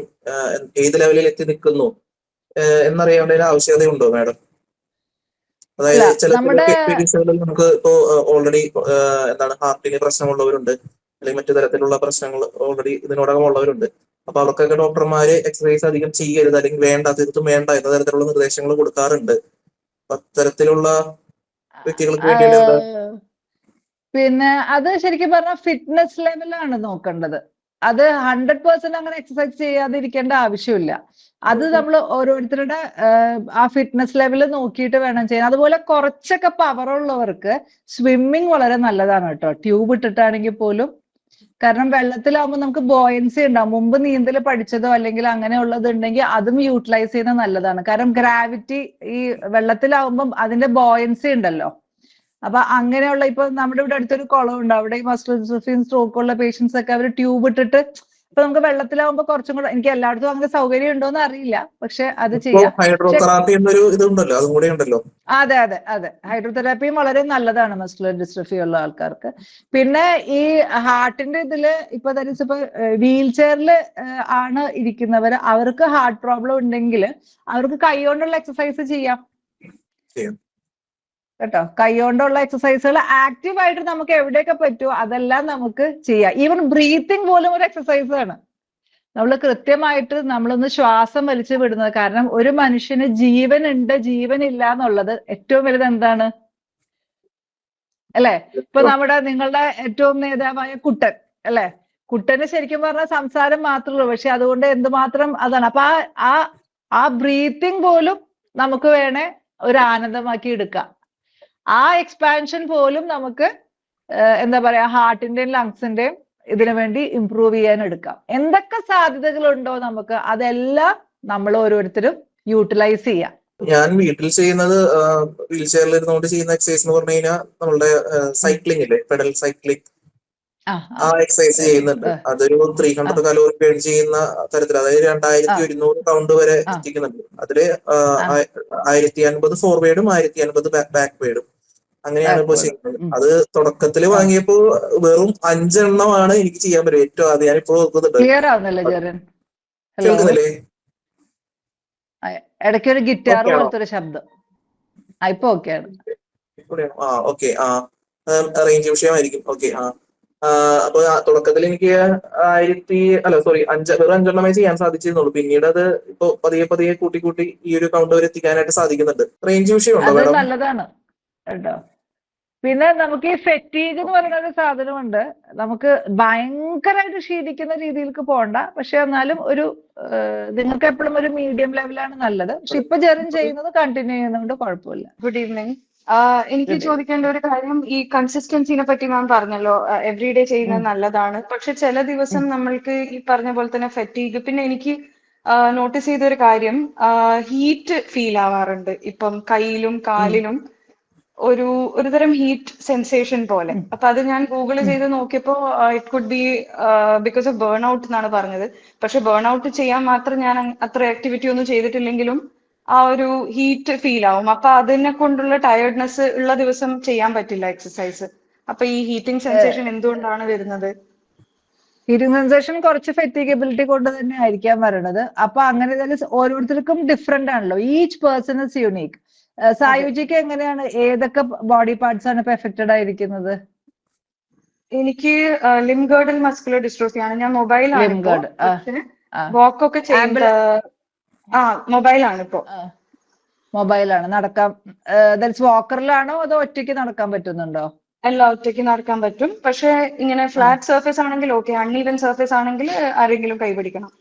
ഏത് ലെവലിൽ എത്തി നിൽക്കുന്നു എന്നറിയേണ്ട ഒരു ആവശ്യകതയുണ്ടോ മാഡം? അതായത് ചില കേസുകളിൽ നമുക്ക് ഇപ്പോ ഓൾറെഡി ഹാർട്ടിന് പ്രശ്നമുള്ളവരുണ്ട്, അല്ലെങ്കിൽ മറ്റു തരത്തിലുള്ള പ്രശ്നങ്ങൾ ഓൾറെഡി ഇതിനോടകം ഉള്ളവരുണ്ട്. അപ്പൊ അവർക്കൊക്കെ ഡോക്ടർമാര് എക്സസൈസ് അധികം ചെയ്യരുത്, അല്ലെങ്കിൽ വേണ്ട, തീർത്തും വേണ്ട എന്ന തരത്തിലുള്ള നിർദ്ദേശങ്ങൾ കൊടുക്കാറുണ്ട്. അത്തരത്തിലുള്ള വ്യക്തികൾക്ക് വേണ്ടിയിട്ട് എന്താ? പിന്നെ അത് ശരിക്കും പറഞ്ഞാൽ ഫിറ്റ്നസ് ലെവലാണ് നോക്കേണ്ടത്. അത് 100% അങ്ങനെ എക്സസൈസ് ചെയ്യാതിരിക്കേണ്ട ആവശ്യമില്ല. അത് നമ്മൾ ഓരോരുത്തരുടെ ആ ഫിറ്റ്നസ് ലെവൽ നോക്കിയിട്ട് വേണം ചെയ്യാൻ. അതുപോലെ കുറച്ചൊക്കെ പവർ ഉള്ളവർക്ക് സ്വിമ്മിങ് വളരെ നല്ലതാണ് കേട്ടോ. ട്യൂബ് ഇട്ടിട്ടാണെങ്കിൽ പോലും കാരണം വെള്ളത്തിലാവുമ്പോൾ നമുക്ക് ബോയൻസി ഉണ്ടാവും. മുമ്പ് നീന്തൽ പഠിച്ചതോ അല്ലെങ്കിൽ അങ്ങനെയുള്ളത് ഉണ്ടെങ്കിൽ അതും യൂട്ടിലൈസ് ചെയ്യുന്നത് നല്ലതാണ്. കാരണം ഗ്രാവിറ്റി ഈ വെള്ളത്തിലാവുമ്പം അതിന്റെ ബോയൻസി ഉണ്ടല്ലോ. അപ്പൊ അങ്ങനെയുള്ള ഇപ്പൊ നമ്മുടെ ഇവിടെ അടുത്തൊരു കുളം ഉണ്ട്, അവിടെ ഈ മസ്കുലർ ഡിസ്ട്രോഫിയും സ്ട്രോക്ക് ഉള്ള പേഷ്യൻസ് ഒക്കെ അവർ ട്യൂബ് ഇട്ടിട്ട് ഇപ്പൊ നമുക്ക് വെള്ളത്തിലാവുമ്പോ കുറച്ചും കൂടെ, എനിക്ക് എല്ലായിടത്തും അങ്ങനെ സൗകര്യം ഉണ്ടോന്ന് അറിയില്ല, പക്ഷെ അത് ചെയ്യാം. ഹൈഡ്രോതെറാപ്പി എന്നൊരു ഇതുണ്ടല്ലോ, അതും കൂടെ ഉണ്ടല്ലോ. അതെ അതെ അതെ, ഹൈഡ്രോതെറാപ്പിയും വളരെ നല്ലതാണ് മസ്കുലർ ഡിസ്ട്രോഫി ഉള്ള ആൾക്കാർക്ക്. പിന്നെ ഈ ഹാർട്ടിന്റെ ഇതില് ഇപ്പൊ ഇപ്പൊ വീൽ ചെയറിൽ ആണ് ഇരിക്കുന്നവര്, അവർക്ക് ഹാർട്ട് പ്രോബ്ലം ഉണ്ടെങ്കിൽ അവർക്ക് കൈകൊണ്ടുള്ള എക്സസൈസ് ചെയ്യാം കേട്ടോ. കൈകൊണ്ടുള്ള എക്സസൈസുകൾ ആക്റ്റീവായിട്ട് നമുക്ക് എവിടെയൊക്കെ പറ്റുമോ അതെല്ലാം നമുക്ക് ചെയ്യാം. ഈവൻ ബ്രീത്തിങ് പോലും ഒരു എക്സസൈസ് ആണ്. നമ്മൾ കൃത്യമായിട്ട് നമ്മളൊന്ന് ശ്വാസം വലിച്ചു വിടുന്നത്. കാരണം ഒരു മനുഷ്യന് ജീവൻ ഉണ്ട് ജീവൻ ഇല്ല എന്നുള്ളത് ഏറ്റവും വലുത് എന്താണ് അല്ലെ? ഇപ്പൊ നിങ്ങളുടെ ഏറ്റവും നേതാവായ കുട്ടൻ അല്ലെ, കുട്ടന് ശരിക്കും പറഞ്ഞാൽ സംസാരം മാത്രമേ ഉള്ളൂ, പക്ഷെ അതുകൊണ്ട് എന്തുമാത്രം അതാണ്. അപ്പൊ ആ ബ്രീത്തിങ് പോലും നമുക്ക് വേണേ ഒരു ആനന്ദമാക്കി എടുക്കാം. ആ എക്സ്പാൻഷൻ പോലും നമുക്ക് എന്താ പറയാ ഹാർട്ടിന്റെയും ലങ്സിന്റെയും ഇതിനു വേണ്ടി ഇംപ്രൂവ് ചെയ്യാൻ എടുക്കാം. എന്തൊക്കെ സാധ്യതകളുണ്ടോ നമുക്ക് അതെല്ലാം നമ്മൾ ഓരോരുത്തരും യൂട്ടിലൈസ് ചെയ്യാം. ഞാൻ വീട്ടിൽ ചെയ്യുന്നത് വീൽ ചെയറിൽ ഇരുന്നുകൊണ്ട് ചെയ്യുന്ന എക്സസൈസ് എന്ന് പറഞ്ഞു കഴിഞ്ഞാൽ നമ്മളുടെ സൈക്ലിംഗ് ഇല്ലേ, പെഡൽ സൈക്ലിംഗ്, ആ എക്സസൈസ് ചെയ്യുന്നുണ്ട്. അതൊരു 300 കലോറി ബേൺ ചെയ്യുന്ന തരത്തിൽ, അതായത് 2100 കൗണ്ട് വരെ എത്തിക്കുന്നുണ്ട്. അതില് 1050 ഫോർവേഡും 1050 ബാക്ക് വേഡും അങ്ങനെയാണ് ഇപ്പൊ ചെയ്യുന്നത്. അത് തുടക്കത്തിൽ വാങ്ങിയപ്പോ വെറും 5 എണ്ണമാണ് എനിക്ക് ചെയ്യാൻ പറ്റും. ഏറ്റവും ആദ്യം ഞാനിപ്പോ കേൾക്കുന്നില്ലേ? ഇടയ്ക്ക് ഒരു ഗിറ്റാർ പോലത്തെ ഒരു ശബ്ദം. ഇപ്പൊ ഓക്കെയാണ്. Okay, range വിഷയമായിരിക്കും. ഓക്കെ, അപ്പൊ തുടക്കത്തിൽ എനിക്ക് വെറും 5 എണ്ണമേ ചെയ്യാൻ സാധിച്ചിരുന്നുള്ളൂ. പിന്നീട് അത് ഇപ്പൊ പതിയെ കൂട്ടി ഈ ഒരു കൗണ്ട് വരെ എത്തിക്കാനായിട്ട് സാധിക്കുന്നുണ്ട്. റേഞ്ച് വിഷയമുണ്ടോ മാഡം? നല്ലതാണ് കേട്ടോ. പിന്നെ നമുക്ക് ഈ ഫെറ്റീഗ് എന്ന് പറയുന്ന ഒരു സാധനമുണ്ട്. നമുക്ക് ഭയങ്കരമായിട്ട് ക്ഷീണിക്കുന്ന രീതിയിലേക്ക് പോകണ്ട, പക്ഷെ എന്നാലും ഒരു നിങ്ങൾക്ക് എപ്പോഴും ഒരു മീഡിയം ലെവലാണ് നല്ലത്. പക്ഷെ ഇപ്പൊ ജെറിൻ ചെയ്യുന്നത് കണ്ടിന്യൂ ചെയ്യുന്നതുകൊണ്ട് കുഴപ്പമില്ല. Good evening. എനിക്ക് ചോദിക്കേണ്ട ഒരു കാര്യം, ഈ കൺസിസ്റ്റൻസിനെ പറ്റി മാം പറഞ്ഞല്ലോ, എവറി ഡേ ചെയ്യുന്നത് നല്ലതാണ്. പക്ഷെ ചില ദിവസം നമ്മൾക്ക് ഈ പറഞ്ഞ പോലെ തന്നെ ഫെറ്റീഗ്, പിന്നെ എനിക്ക് നോട്ടീസ് ചെയ്ത ഒരു കാര്യം, ഹീറ്റ് ഫീൽ ആവാറുണ്ട്. ഇപ്പം കയ്യിലും കാലിലും ഒരു തരം ഹീറ്റ് സെൻസേഷൻ പോലെ. അപ്പൊ അത് ഞാൻ ഗൂഗിൾ ചെയ്ത് നോക്കിയപ്പോ it could be because of burn out എന്നാണ് പറഞ്ഞത്. പക്ഷെ ബേൺ ഔട്ട് ചെയ്യാൻ മാത്രം ഞാൻ അത്ര ആക്ടിവിറ്റി ഒന്നും ചെയ്തിട്ടില്ലെങ്കിലും ആ ഒരു ഹീറ്റ് ഫീൽ ആവും. അപ്പൊ അതിനെ കൊണ്ടുള്ള ടയർഡ്നെസ് ഉള്ള ദിവസം ചെയ്യാൻ പറ്റില്ല എക്സസൈസ്. അപ്പൊ ഈ ഹീറ്റിംഗ് സെൻസേഷൻ എന്തുകൊണ്ടാണ് വരുന്നത്? ഹീറ്റിംഗ് സെൻസേഷൻ കുറച്ച് ഫെറ്റിഗബിലിറ്റി കൊണ്ട് തന്നെ ആയിരിക്കാം വരണത്. അപ്പൊ അങ്ങനെ തന്നെ ഓരോരുത്തർക്കും ഡിഫറെന്റ് ആണല്ലോ. Each person is unique. സായുജിക്ക് എങ്ങനെയാണ്, ഏതൊക്കെ ബോഡി പാർട്സ് ആണ് ഇപ്പൊ എഫക്റ്റഡ് ആയിരിക്കുന്നത്? എനിക്ക് ലിംഗേർഡൽ മസ്കുലർ ഡിസ്ട്രോഫി ആണ്. ഞാൻ മൊബൈലാണ് വാക്കൊക്കെ ചെയ്യുന്നത്. മൊബൈലാണ് ഇപ്പോ. മൊബൈലാണ് നടക്കാൻ. വാക്കറിലാണോ അതോ ഒറ്റയ്ക്ക് നടക്കാൻ പറ്റുന്നുണ്ടോ? അല്ല, ഒറ്റയ്ക്ക് നടക്കാൻ പറ്റും. പക്ഷെ ഇങ്ങനെ ഫ്ലാറ്റ് സർഫേസ് ആണെങ്കിൽ ഓക്കെ, അൺഈവൻ സർഫേസ് ആണെങ്കിൽ ആരെങ്കിലും കൈപിടിക്കണം.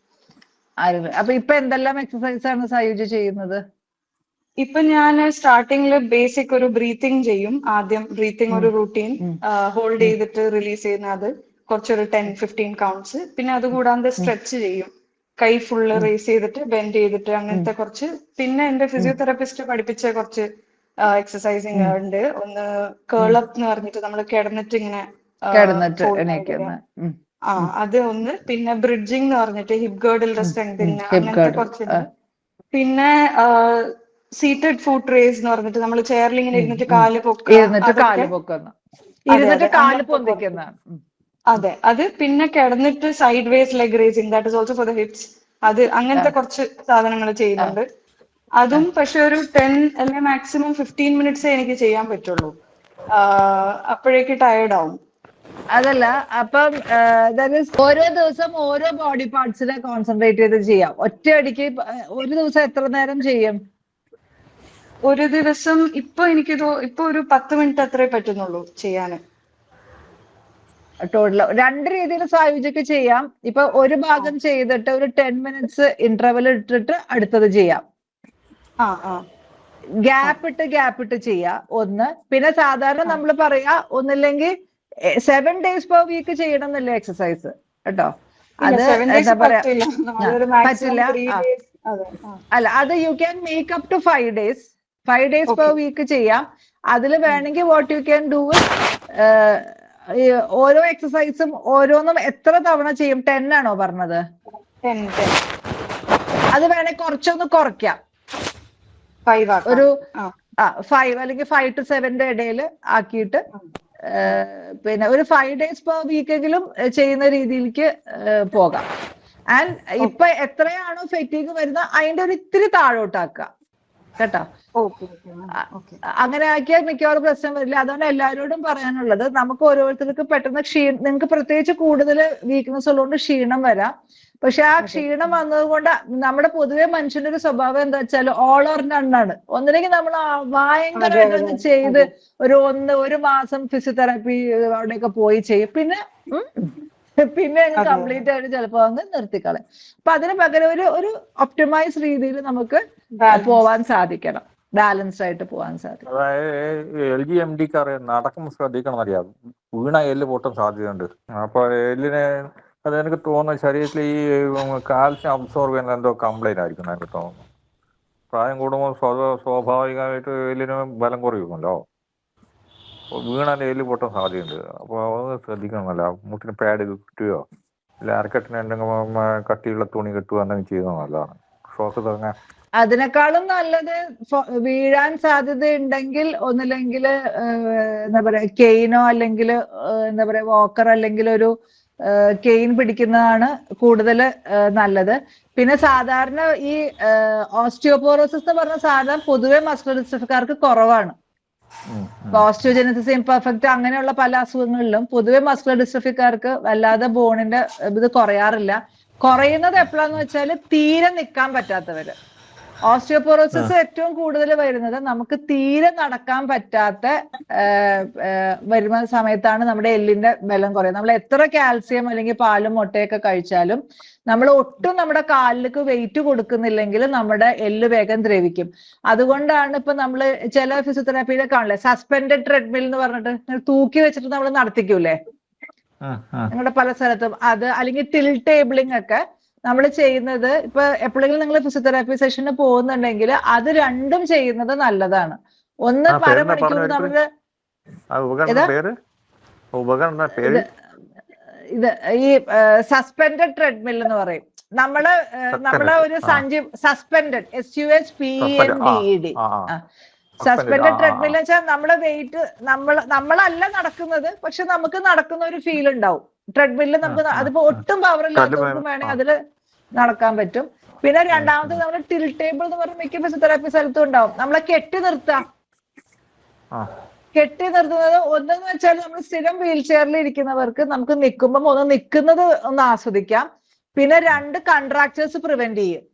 അപ്പൊ ഇപ്പൊ എന്തെല്ലാം എക്സസൈസ് ആണ് സായുജ് ചെയ്യുന്നത്? ഇപ്പൊ ഞാൻ സ്റ്റാർട്ടിങ്ങില് ബേസിക് ഒരു ബ്രീത്തിങ് ചെയ്യും. ആദ്യം ബ്രീത്തിങ് ഒരു റൂട്ടീൻ ഹോൾഡ് ചെയ്തിട്ട് റിലീസ് ചെയ്യുന്ന, അത് കുറച്ചൊരു 10-15 കൗണ്ട്സ്. പിന്നെ അതുകൂടാതെ സ്ട്രെച്ച് ചെയ്യും, കൈ ഫുള്ള് റേസ് ചെയ്തിട്ട് ബെൻഡ് ചെയ്തിട്ട് അങ്ങനത്തെ കുറച്ച്. പിന്നെ എന്റെ ഫിസിയോതെറാപ്പിസ്റ്റ് പഠിപ്പിച്ച കുറച്ച് എക്സസൈസിങ് ഉണ്ട്. ഒന്ന് കേൾ അപ്പ് എന്ന് പറഞ്ഞിട്ട് നമ്മൾ കിടന്നിട്ട് ഇങ്ങനെ അത് ഒന്ന്. പിന്നെ ബ്രിഡ്ജിങ് എന്ന് പറഞ്ഞിട്ട് ഹിപ്പ് ഗേർഡിൽ സ്ട്രെങ്തിങ്, അങ്ങനത്തെ കുറച്ചുണ്ട്. പിന്നെ സീറ്റഡ് ഫുട്ട് റേസ് എന്ന് പറഞ്ഞിട്ട് നമ്മൾ ചെയറിൽ ഇങ്ങനെ ഇരുന്നിട്ട് കാല് പൊക്കുന്ന. അതെ, അത്. പിന്നെ കിടന്നിട്ട് side vase leg racing, that is also for the hips. അത് അങ്ങനത്തെ കുറച്ച് സാധനങ്ങൾ ചെയ്യുന്നുണ്ട്. അതും പക്ഷെ ഒരു 10 അല്ലെങ്കിൽ മാക്സിമം 15 മിനിറ്റ്സേ എനിക്ക് ചെയ്യാൻ പറ്റുള്ളൂ. അപ്പോഴേക്ക് ടയേർഡ് ആവും. അതല്ല, അപ്പം ഓരോ ദിവസം ഓരോ ബോഡി പാർട്സിനെ കോൺസെൻട്രേറ്റ് ചെയ്ത് ചെയ്യാം. ഒറ്റയടിക്ക് ഒരു ദിവസം എത്ര നേരം ചെയ്യും? ഒരു ദിവസം ഇപ്പൊ ഒരു 10 മിനിറ്റ് അത്രേ പറ്റുന്നുള്ളൂ ചെയ്യാന്. ടോട്ടൽ 2 രീതിയിൽ സായുജ്യൊക്കെ ചെയ്യാം. ഇപ്പൊ ഒരു ഭാഗം ചെയ്തിട്ട് ഒരു 10 മിനിറ്റ്സ് ഇന്റർവെൽ ഇട്ടിട്ട് അടുത്തത് ചെയ്യാം. ഗ്യാപ്പ് ഇട്ട് ചെയ്യാം ഒന്ന്. പിന്നെ സാധാരണ നമ്മൾ പറയാ, ഒന്നില്ലെങ്കിൽ 7 days per week ചെയ്യണം എന്നല്ലേ എക്സസൈസ് കേട്ടോ. അത് 7 days എന്താ പറയാ പറ്റില്ല. നമ്മളൊരു maximum പറ്റില്ല. 3 days. അതെ. അല്ല അത് you can make up to 5 days. 5 days per week ചെയ്യാം. അതിൽ വേണമെങ്കിൽ വാട്ട് യു ക്യാൻ ഡു ഓരോ എക്സസൈസും ഓരോന്നും എത്ര തവണ ചെയ്യും? 10 ആണോ പറഞ്ഞത്? 10. അത് വേണമെങ്കിൽ കുറച്ചൊന്ന് കുറയ്ക്കാം. 5 ആക്കാം. ഒരു 5 അല്ലെങ്കിൽ 5 to 7 ഇടയിൽ ആക്കിയിട്ട് പിന്നെ ഒരു 5 days per week എങ്കിലും ചെയ്യുന്ന രീതിയിലേക്ക് പോകാം. ആൻഡ് ഇപ്പൊ എത്രയാണോ ഫെറ്റീഗ് വരുന്നത് അതിന്റെ ഒരു ഇത്തിരി താഴോട്ടാക്കുക കേട്ടോ. അങ്ങനെ ആക്കിയാൽ മിക്കവാറും പ്രശ്നം വരില്ല. അതുകൊണ്ട് എല്ലാവരോടും പറയാനുള്ളത്, നമുക്ക് ഓരോരുത്തർക്ക് പെട്ടെന്ന് നിങ്ങൾക്ക് പ്രത്യേകിച്ച് കൂടുതൽ വീക്ക്നെസ് ഉള്ളതുകൊണ്ട് ക്ഷീണം വരാം. പക്ഷെ ആ ക്ഷീണം വന്നതുകൊണ്ട് നമ്മുടെ പൊതുവെ മനുഷ്യന്റെ ഒരു സ്വഭാവം എന്താ വെച്ചാൽ ഓൾ ഓർ നണ്ണാണ്. ഒന്നില്ലെങ്കിൽ നമ്മൾ ഭയങ്കരമായിട്ടൊന്ന് ചെയ്ത് ഒരു മാസം ഫിസിയോതെറാപ്പി അവിടെയൊക്കെ പോയി ചെയ്യും, പിന്നെ കംപ്ലീറ്റ് ആയിട്ട് ചിലപ്പോ അങ്ങ് നിർത്തിക്കളയും. അപ്പൊ അതിന് പകരം ഒരു ഒപ്റ്റിമൈസ് രീതിയിൽ നമുക്ക് പോവാൻ സാധിക്കണം, ബാലൻസ്ഡ് ആയിട്ട് പോവാൻ സാധിക്കും. അതായത് LGMDക്ക് അറിയാം, നടക്കുമ്പോൾ ശ്രദ്ധിക്കണം അറിയാം, വീണ എല്ല് പൊട്ടാൻ സാധ്യതയുണ്ട്. അപ്പൊ എല്ലിന് അത് എനിക്ക് തോന്നുന്നു ശരീരത്തിൽ ഈ കാൽസ്യം അബ്സോർബ് ചെയ്യുന്ന എന്തോ കംപ്ലൈന്റ് ആയിരിക്കും എനിക്ക് തോന്നുന്നു. പ്രായം കൂടുമ്പോൾ സ്വാഭാവികമായിട്ട് എല്ലിന് ബലം കുറയുമല്ലോ. വീണാൽ എല്ല് പൊട്ടാൻ സാധ്യതയുണ്ട്. അപ്പോൾ അത് ശ്രദ്ധിക്കണമല്ല. മുട്ടിന് പാഡ് കിട്ടുകയോ ഇല്ല അരക്കെട്ടിന് എന്തെങ്കിലും കട്ടിയുള്ള തുണി കിട്ടുകയോ എന്തെങ്കിലും ചെയ്യുന്നത് നല്ലതാണ്. ഷോക്ക് തുടങ്ങാൻ അതിനേക്കാളും നല്ലത് വീഴാൻ സാധ്യതയുണ്ടെങ്കിൽ ഒന്നില്ലെങ്കിൽ എന്താ പറയാ കെയിനോ അല്ലെങ്കിൽ എന്താ പറയാ വാക്കർ അല്ലെങ്കിൽ ഒരു കെയിൻ പിടിക്കുന്നതാണ് കൂടുതൽ നല്ലത്. പിന്നെ സാധാരണ ഈ ഓസ്റ്റിയോപോറോസിസ് എന്ന് പറഞ്ഞ സാധനം പൊതുവെ മസ്കുലർ ഡിസ്ട്രോഫിക്കാർക്ക് കുറവാണ്. ഓസ്റ്റിയോജെനസിസ് ഇംപെർഫെക്റ്റ് അങ്ങനെയുള്ള പല അസുഖങ്ങളിലും പൊതുവെ മസ്കുലർ ഡിസ്ട്രോഫിക്കാർക്ക് വല്ലാതെ ബോണിന്റെ ഇത് കുറയാറില്ല. കുറയുന്നത് എപ്പോഴാന്ന് വെച്ചാൽ തീരെ നിൽക്കാൻ പറ്റാത്തവര്. ഓസ്റ്റിയോപോറോസിസ് ഏറ്റവും കൂടുതൽ വരുന്നത് നമുക്ക് തീരെ നടക്കാൻ പറ്റാത്ത വരുന്ന സമയത്താണ് നമ്മുടെ എല്ലിന്റെ ബലം കുറയുന്നത്. നമ്മൾ എത്ര കാൽസ്യം അല്ലെങ്കിൽ പാലും മുട്ടയൊക്കെ കഴിച്ചാലും നമ്മൾ ഒട്ടും നമ്മുടെ കാലിലേക്ക് വെയിറ്റ് കൊടുക്കുന്നില്ലെങ്കിൽ നമ്മുടെ എല്ല് വേഗം ദ്രവിക്കും. അതുകൊണ്ടാണ് ഇപ്പൊ നമ്മൾ ചില ഫിസിയോതെറാപ്പിയിലെ കാണില്ലേ സസ്പെൻഡഡ് ട്രെഡ്മിൽ എന്ന് പറഞ്ഞിട്ട് തൂക്കി വെച്ചിട്ട് നമ്മൾ നടത്തിക്കൂലേ നിങ്ങളുടെ പല സ്ഥലത്തും, അത് അല്ലെങ്കിൽ ടിൽ ടേബിളിംഗ് ഒക്കെ നമ്മൾ ചെയ്യുന്നത്. ഇപ്പൊ എപ്പോഴെങ്കിലും നിങ്ങൾ ഫിസിയോതെറാപ്പി സെഷന് പോകുന്നുണ്ടെങ്കിൽ അത് രണ്ടും ചെയ്യുന്നത് നല്ലതാണ്. ഒന്ന് അരമണിക്കൂർ നമ്മള് ഇത് ഈ സസ്പെൻഡഡ് ട്രെഡ്മിൽ എന്ന് പറയും. നമ്മളെ ഒരു സസ്പെൻഡഡ് SUSPENDED സസ്പെൻഡഡ് ട്രെഡ്മിൽ എന്ന് വെച്ചാൽ നമ്മളെ വെയിറ്റ് നമ്മളല്ല നടക്കുന്നത്, പക്ഷെ നമുക്ക് നടക്കുന്ന ഒരു ഫീൽ ഉണ്ടാവും ട്രെഡ്മില്ല്. നമുക്ക് അതിപ്പോ ഒട്ടും പവർ ഇല്ലാത്തവർക്കും വേണമെങ്കിൽ അതില് നടക്കാൻ പറ്റും. പിന്നെ രണ്ടാമത് നമ്മൾ ടിൽ ടേബിൾ എന്ന് പറഞ്ഞ മിക്ക ഫിസിയോതെറാപ്പി സ്ഥലത്തും ഉണ്ടാവും. നമ്മളെ കെട്ടി നിർത്തുന്നത് ഒന്നെന്ന് വെച്ചാൽ നമ്മൾ സ്ഥിരം വീൽ ചെയറിൽ ഇരിക്കുന്നവർക്ക് നമുക്ക് നിൽക്കുമ്പോൾ നിൽക്കുന്നത് ഒന്ന് ആസ്വദിക്കാം. പിന്നെ 2 കൺട്രാക്ചേഴ്സ് പ്രിവെന്റ് ചെയ്യും.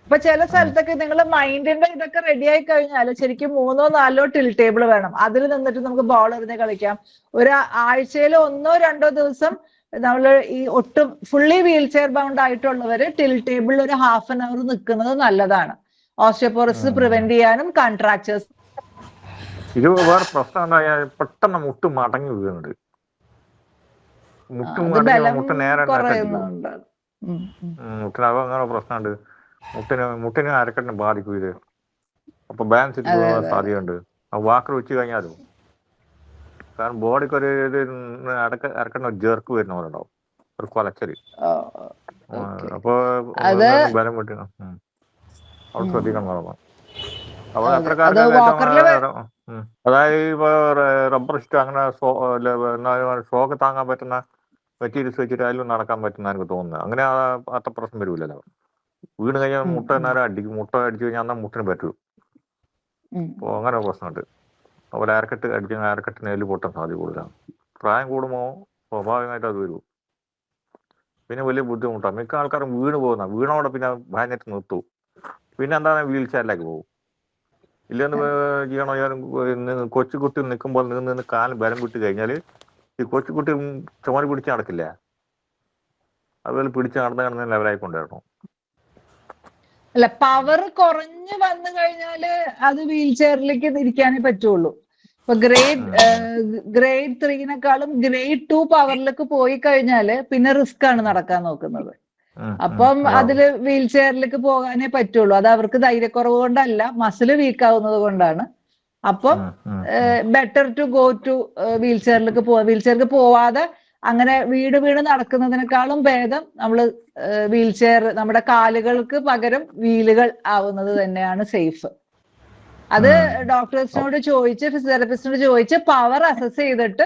ഇപ്പൊ ചില സ്ഥലത്തൊക്കെ നിങ്ങൾ മൈൻഡിന്റെ ഇതൊക്കെ റെഡി ആയി കഴിഞ്ഞാൽ ശരിക്കും 3 or 4 ടിൽ ടേബിൾ വേണം. അതിൽ നിന്നിട്ട് നമുക്ക് ബോൾ എറിഞ്ഞ് കളിക്കാം. ഒരു ആഴ്ചയിൽ 1 or 2 ദിവസം നമ്മൾ ഈ ഒട്ടും ഫുള്ളി വീൽ ചെയർ ബൗണ്ട് ആയിട്ടുള്ളവര് ടിൽ ടേബിളിൽ ഒരു ½ an hour നിൽക്കുന്നത് നല്ലതാണ്. ഓസ്റ്റിയോപോറോസിസ് പ്രിവെന്റ് ചെയ്യാനും കൺട്രാക്ചേഴ്സ്. ഇത് വേറെ പ്രശ്നം പെട്ടെന്ന് മുട്ട് മടങ്ങി വീഴുന്നുണ്ട്. മുട്ട് നേരെ അങ്ങനെ പ്രശ്നമുണ്ട്. മുട്ടിന് അരക്കെട്ടിന് ബാധിക്കും ഇത്. അപ്പൊ ബാലൻസ് സാധ്യതയുണ്ട്. വാക്കർ വെച്ച് കഴിഞ്ഞാലും കാരണം ബോഡിക്ക് ഒരു അരക്കെട്ടിന് ജെർക്ക് വരുന്ന പോലെ ഉണ്ടാവും, ഒരു കൊലച്ചല്. അപ്പൊ ബലം വിട്ടു അവിടെ ശ്രദ്ധിക്കണം പറഞ്ഞു. അപ്പൊ എത്രക്കാർക്ക് അതായത് ഇപ്പൊ റബ്ബർ ഷീറ്റ് അങ്ങനെ ഷോക്ക് താങ്ങാൻ പറ്റുന്ന മെറ്റീരിയൽസ് വെച്ചിട്ട് അതിലും നടക്കാൻ പറ്റുന്ന എനിക്ക് തോന്നുന്നത്. അങ്ങനെ അത്ര പ്രശ്നം വരില്ലല്ലോ. വീണ് കഴിഞ്ഞാൽ മുട്ട നേരം അടിക്കും. മുട്ട അടിച്ചു കഴിഞ്ഞാൽ എന്നാൽ മുട്ടിന് പറ്റൂ. അപ്പോൾ അങ്ങനെ പ്രശ്നമുണ്ട്. അതുപോലെ അരക്കെട്ടിന് എല്ല് പൊട്ടാൻ സാധ്യത കൂടുതലാണ്. പ്രായം കൂടുമ്പോൾ സ്വാഭാവികമായിട്ട് അത് വരും. പിന്നെ വലിയ ബുദ്ധിമുട്ടാണ്. മിക്ക ആൾക്കാരും വീണോടെ പിന്നെ ഭയങ്കര നിർത്തും. പിന്നെ എന്താണ് വീൽ ചെയറിലേക്ക് പോകും. ഇല്ലെന്ന് ചെയ്യണോ, കൊച്ചുകുട്ടി നിൽക്കുമ്പോൾ നിന്ന് കാല് ബലം വിട്ട് കഴിഞ്ഞാൽ ഈ കൊച്ചുകുട്ടി ചുമരി പിടിച്ച് നടക്കില്ല. അതുപോലെ പിടിച്ച് നടന്ന ലെവലായിക്കൊണ്ടിരണം. അല്ല, പവർ കുറഞ്ഞു വന്നു കഴിഞ്ഞാല് അത് വീൽ ചെയറിലേക്ക് ഇരിക്കാനേ പറ്റുള്ളൂ. ഇപ്പൊ ഗ്രേഡ് 3-നെക്കാളും ഗ്രേഡ് 2 പവറിലേക്ക് പോയി കഴിഞ്ഞാല് പിന്നെ റിസ്ക് ആണ് നടക്കാൻ നോക്കുന്നത്. അപ്പം അതില് വീൽ ചെയറിലേക്ക് പോകാനേ പറ്റുള്ളൂ. അത് അവർക്ക് ധൈര്യക്കുറവ് കൊണ്ടല്ല, മസിൽ വീക്ക് ആവുന്നത് കൊണ്ടാണ്. അപ്പം ബെറ്റർ ടു ഗോ ടു വീൽ ചെയറിലേക്ക് വീൽ ചെയറിലേക്ക് പോവാതെ അങ്ങനെ വീട് നടക്കുന്നതിനേക്കാളും ഭേദം നമ്മള് വീൽ ചെയർ നമ്മുടെ കാലുകൾക്ക് പകരം വീലുകൾ ആവുന്നത് തന്നെയാണ് സേഫ്. അത് ഡോക്ടേഴ്സിനോട് ചോദിച്ച് ഫിസിയോതെറാപ്പിസ്റ്റിനോട് ചോദിച്ച് പവർ അസസ് ചെയ്തിട്ട്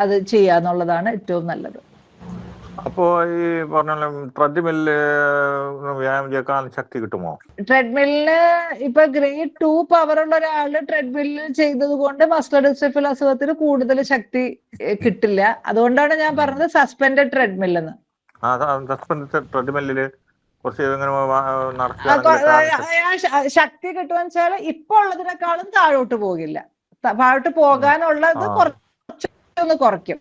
അത് ചെയ്യാന്നുള്ളതാണ് ഏറ്റവും നല്ലത്. അപ്പോ ഈ പറഞ്ഞ ട്രെഡ്മില്ല് വ്യായാമം ചെയ്യാൻ ശക്തി കിട്ടുമോ? ട്രെഡ്മില്ലിന് ഇപ്പൊ ഗ്രേഡ് 2 പവർ ഉള്ള ഒരാള് ട്രെഡ്മില്ല് ചെയ്തത് കൊണ്ട് മസ്കുലർ ഡിസ്ട്രോഫി അസുഖത്തിന് കൂടുതൽ ശക്തി കിട്ടില്ല. അതുകൊണ്ടാണ് ഞാൻ പറഞ്ഞത് സസ്പെൻഡഡ് ട്രെഡ്മിൽ എന്ന്. ട്രെഡ്മില്ലില് കുറച്ച് ശക്തി കിട്ടുമെന്ന് വെച്ചാൽ ഇപ്പൊ ഉള്ളതിനേക്കാളും താഴോട്ട് പോകില്ല. താഴോട്ട് പോകാനുള്ളത് കുറച്ചൊന്ന് കുറയ്ക്കും.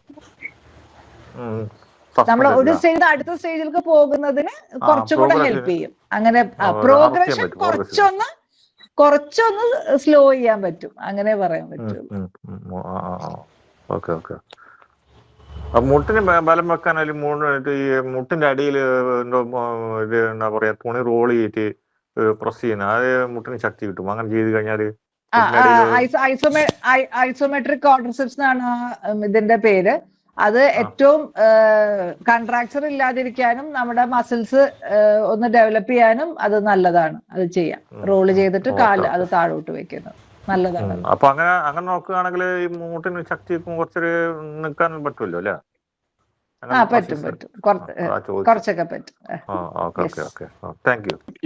നമ്മൾ ഒരു സ്റ്റേജ് അടുത്ത സ്റ്റേജിലേക്ക് പോകുന്നതിന് കുറച്ചുകൂടെ ഹെൽപ്പ് ചെയ്യും. അങ്ങനെ പ്രോഗ്രഷൻ കുറച്ചൊന്ന് സ്ലോ ചെയ്യാൻ പറ്റും, അങ്ങനെ പറയാൻ പറ്റും. മുട്ടിന് ബലം വെക്കാനും ഈ മുട്ടിന്റെ അടിയിൽ എന്തോ ഇത് എന്താ പറയാ തുണി റോൾ ചെയ്തിട്ട് പ്രസ് ചെയ്യുന്ന അത് മുട്ടിന് ശക്തി കിട്ടും. അങ്ങനെ ചെയ്ത് കഴിഞ്ഞാല് ഐസോമെട്രിക് ക്വാഡ്രിസെപ്സ് എന്നാണ് ഇതിന്റെ പേര്. അത് ഏറ്റവും കൺട്രാക്ചർ ഇല്ലാതിരിക്കാനും നമ്മുടെ മസിൽസ് ഒന്ന് ഡെവലപ്പ് ചെയ്യാനും അത് നല്ലതാണ്. അത് ചെയ്യാം, റോള് ചെയ്തിട്ട് കാല് അത് താഴോട്ട് വെക്കുന്നത് നല്ലതാണ്. അപ്പൊ അങ്ങനെ നോക്കുകയാണെങ്കിൽ ഈ മൂട്ടിന് ശക്തി കുറച്ചൊരു നിൽക്കാൻ പറ്റുമല്ലോ അല്ലേ? പറ്റും കുറച്ചൊക്കെ പറ്റും.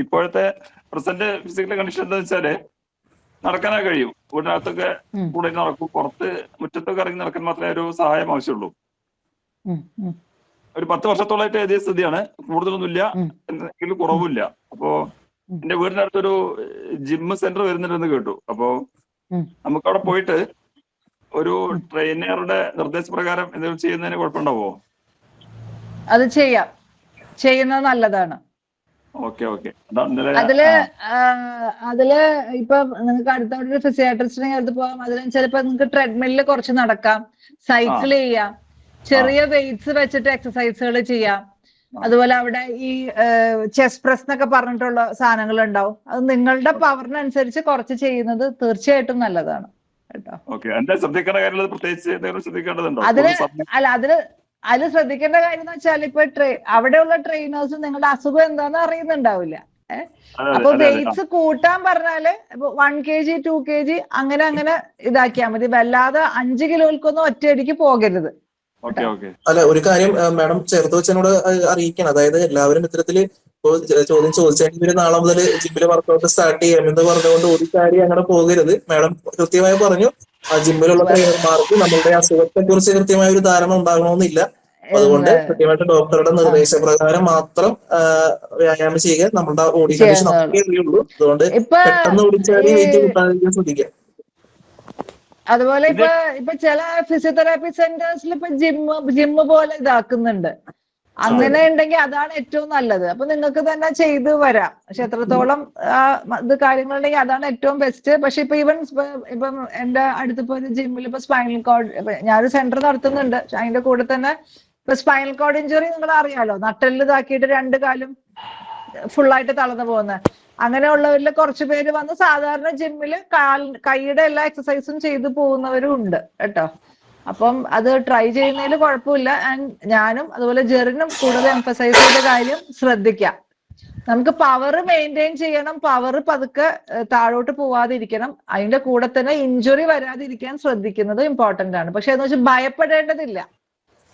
ഇപ്പോഴത്തെ പ്രസന്റ് ഫിസിക്കൽ കണ്ടീഷൻ എന്താ വെച്ചാല് നടക്കാനൊക്കെ കഴിയും. വീടിനകത്തൊക്കെ കൂടെ നടക്കും, പുറത്ത് മുറ്റത്തൊക്കെ ഇറങ്ങി നടക്കാൻ മാത്രമേ ഒരു സഹായം ആവശ്യമുള്ളൂ. ഒരു 10 വർഷത്തോളമായിട്ട് ഇതേ സ്ഥിതിയാണ്. കൂടുതലൊന്നുമില്ല, എന്തെങ്കിലും കുറവില്ല. അപ്പോ എന്റെ വീടിനടുത്തൊരു ജിം സെന്റർ വരുന്നുണ്ടെന്ന് കേട്ടു. അപ്പോ നമുക്ക് അവിടെ പോയിട്ട് ഒരു ട്രെയിനറുടെ നിർദ്ദേശപ്രകാരം എന്തെങ്കിലും ചെയ്യുന്നതിന് കുഴപ്പമുണ്ടാവോ? അത് ചെയ്യുന്നത് നല്ലതാണ്. അതില് ഇപ്പൊ നിങ്ങൾക്ക് അടുത്തോടെ ഫിസിയോതെറാപ്പിസ്റ്റിനെ അടുത്ത് പോകാം. അതിന് ചിലപ്പോ നിങ്ങൾക്ക് ട്രെഡ്മില്ലിൽ കുറച്ച് നടക്കാം, സൈക്കിൾ ചെയ്യാം, ചെറിയ വെയിറ്റ്സ് വെച്ചിട്ട് എക്സസൈസുകൾ ചെയ്യാം. അതുപോലെ അവിടെ ഈ ചെസ്റ്റ് പ്രസ് എന്നൊക്കെ പറഞ്ഞിട്ടുള്ള സാധനങ്ങൾ ഉണ്ടാവും. അത് നിങ്ങളുടെ പവറിനനുസരിച്ച് കുറച്ച് ചെയ്യുന്നത് തീർച്ചയായിട്ടും നല്ലതാണ് കേട്ടോ. അതില് ശ്രദ്ധിക്കേണ്ട കാര്യം എന്ന് വെച്ചാൽ ഇപ്പൊ അവിടെയുള്ള ട്രെയിനേഴ്സ് നിങ്ങളുടെ അസുഖം എന്താന്ന് അറിയുന്നുണ്ടാവില്ല. അപ്പൊ വെയിറ്റ്സ് കൂട്ടാൻ പറഞ്ഞാല് 1 kg 2 kg അങ്ങനെ ഇതാക്കിയാൽ മതി. വല്ലാതെ 5 കിലോയിൽക്കൊന്നും ഒറ്റയടിക്ക് പോകരുത്. അല്ല, ഒരു കാര്യം മാഡം ചേർത്ത് വെച്ചതിനോട് അറിയിക്കണം. അതായത് എല്ലാവരും ഇത്തരത്തില് ചോദ്യം ചോദിച്ചെങ്കിൽ നാളെ മുതൽ ജിമ്മിൽ വർക്കൗട്ട് സ്റ്റാർട്ട് ചെയ്യാം എന്ന് പറഞ്ഞുകൊണ്ട് ഒരു കാര്യം അങ്ങനെ പോകരുത്. മാഡം കൃത്യമായി പറഞ്ഞു, ആ ജിമ്മിലുള്ള ട്രെയിനർമാർക്ക് നമ്മളുടെ അസുഖത്തെ കുറിച്ച് കൃത്യമായ ഒരു ധാരണ ഉണ്ടാകണമെന്നില്ല. അതുകൊണ്ട് കൃത്യമായിട്ട് ഡോക്ടറുടെ നിർദ്ദേശപ്രകാരം മാത്രം വ്യായാമം ചെയ്യുക. നമ്മുടെ ബോഡി കണ്ടീഷൻ ഒക്കെ അറിയുള്ളൂ. അതുകൊണ്ട് പെട്ടെന്ന് ഓടിച്ചാടി വെയിറ്റ് കൂട്ടാതിരിക്കാൻ ശ്രദ്ധിക്കാം. അതുപോലെ ഇപ്പൊ ചില ഫിസിയോതെറാപ്പി സെന്റേഴ്സിൽ ഇപ്പൊ ജിമ്മ് പോലെ ഇതാക്കുന്നുണ്ട്. അങ്ങനെ ഉണ്ടെങ്കിൽ അതാണ് ഏറ്റവും നല്ലത്. അപ്പൊ നിങ്ങൾക്ക് തന്നെ ചെയ്ത് വരാം. പക്ഷെ എത്രത്തോളം ഇത് കാര്യങ്ങളുണ്ടെങ്കിൽ അതാണ് ഏറ്റവും ബെസ്റ്റ്. പക്ഷെ ഇപ്പം എന്റെ അടുത്തിപ്പോ ഒരു ജിമ്മിൽ ഇപ്പൊ സ്പൈനൽ കോഡ്, ഞാനൊരു സെന്റർ നടത്തുന്നുണ്ട്. അതിന്റെ കൂടെ തന്നെ ഇപ്പൊ സ്പൈനൽ കോഡ് ഇഞ്ചുറി നിങ്ങൾ അറിയാലോ, നട്ടെല്ല് ഇതാക്കിയിട്ട് 2 കാലും ഫുള്ളായിട്ട് തളർന്നു പോകുന്നത്. അങ്ങനെയുള്ളവരിൽ കുറച്ച് പേര് വന്ന് സാധാരണ ജിമ്മിൽ കൈയുടെ എല്ലാ എക്സസൈസും ചെയ്തു പോകുന്നവരും ഉണ്ട് കേട്ടോ. അപ്പം അത് ട്രൈ ചെയ്യുന്നതിൽ കുഴപ്പമില്ല. ഞാനും അതുപോലെ ജെറിനും കൂടുതൽ എംഫസൈസ് ചെയ്ത കാര്യം ശ്രദ്ധിക്കാം. നമുക്ക് പവർ മെയിൻറ്റെയിൻ ചെയ്യണം, പവർ പതുക്കെ താഴോട്ട് പോവാതിരിക്കണം. അതിന്റെ കൂടെ തന്നെ ഇഞ്ചുറി വരാതിരിക്കാൻ ശ്രദ്ധിക്കുന്നത് ഇമ്പോർട്ടന്റ് ആണ്. പക്ഷെ എന്ന് വെച്ചാൽ ഭയപ്പെടേണ്ടതില്ല.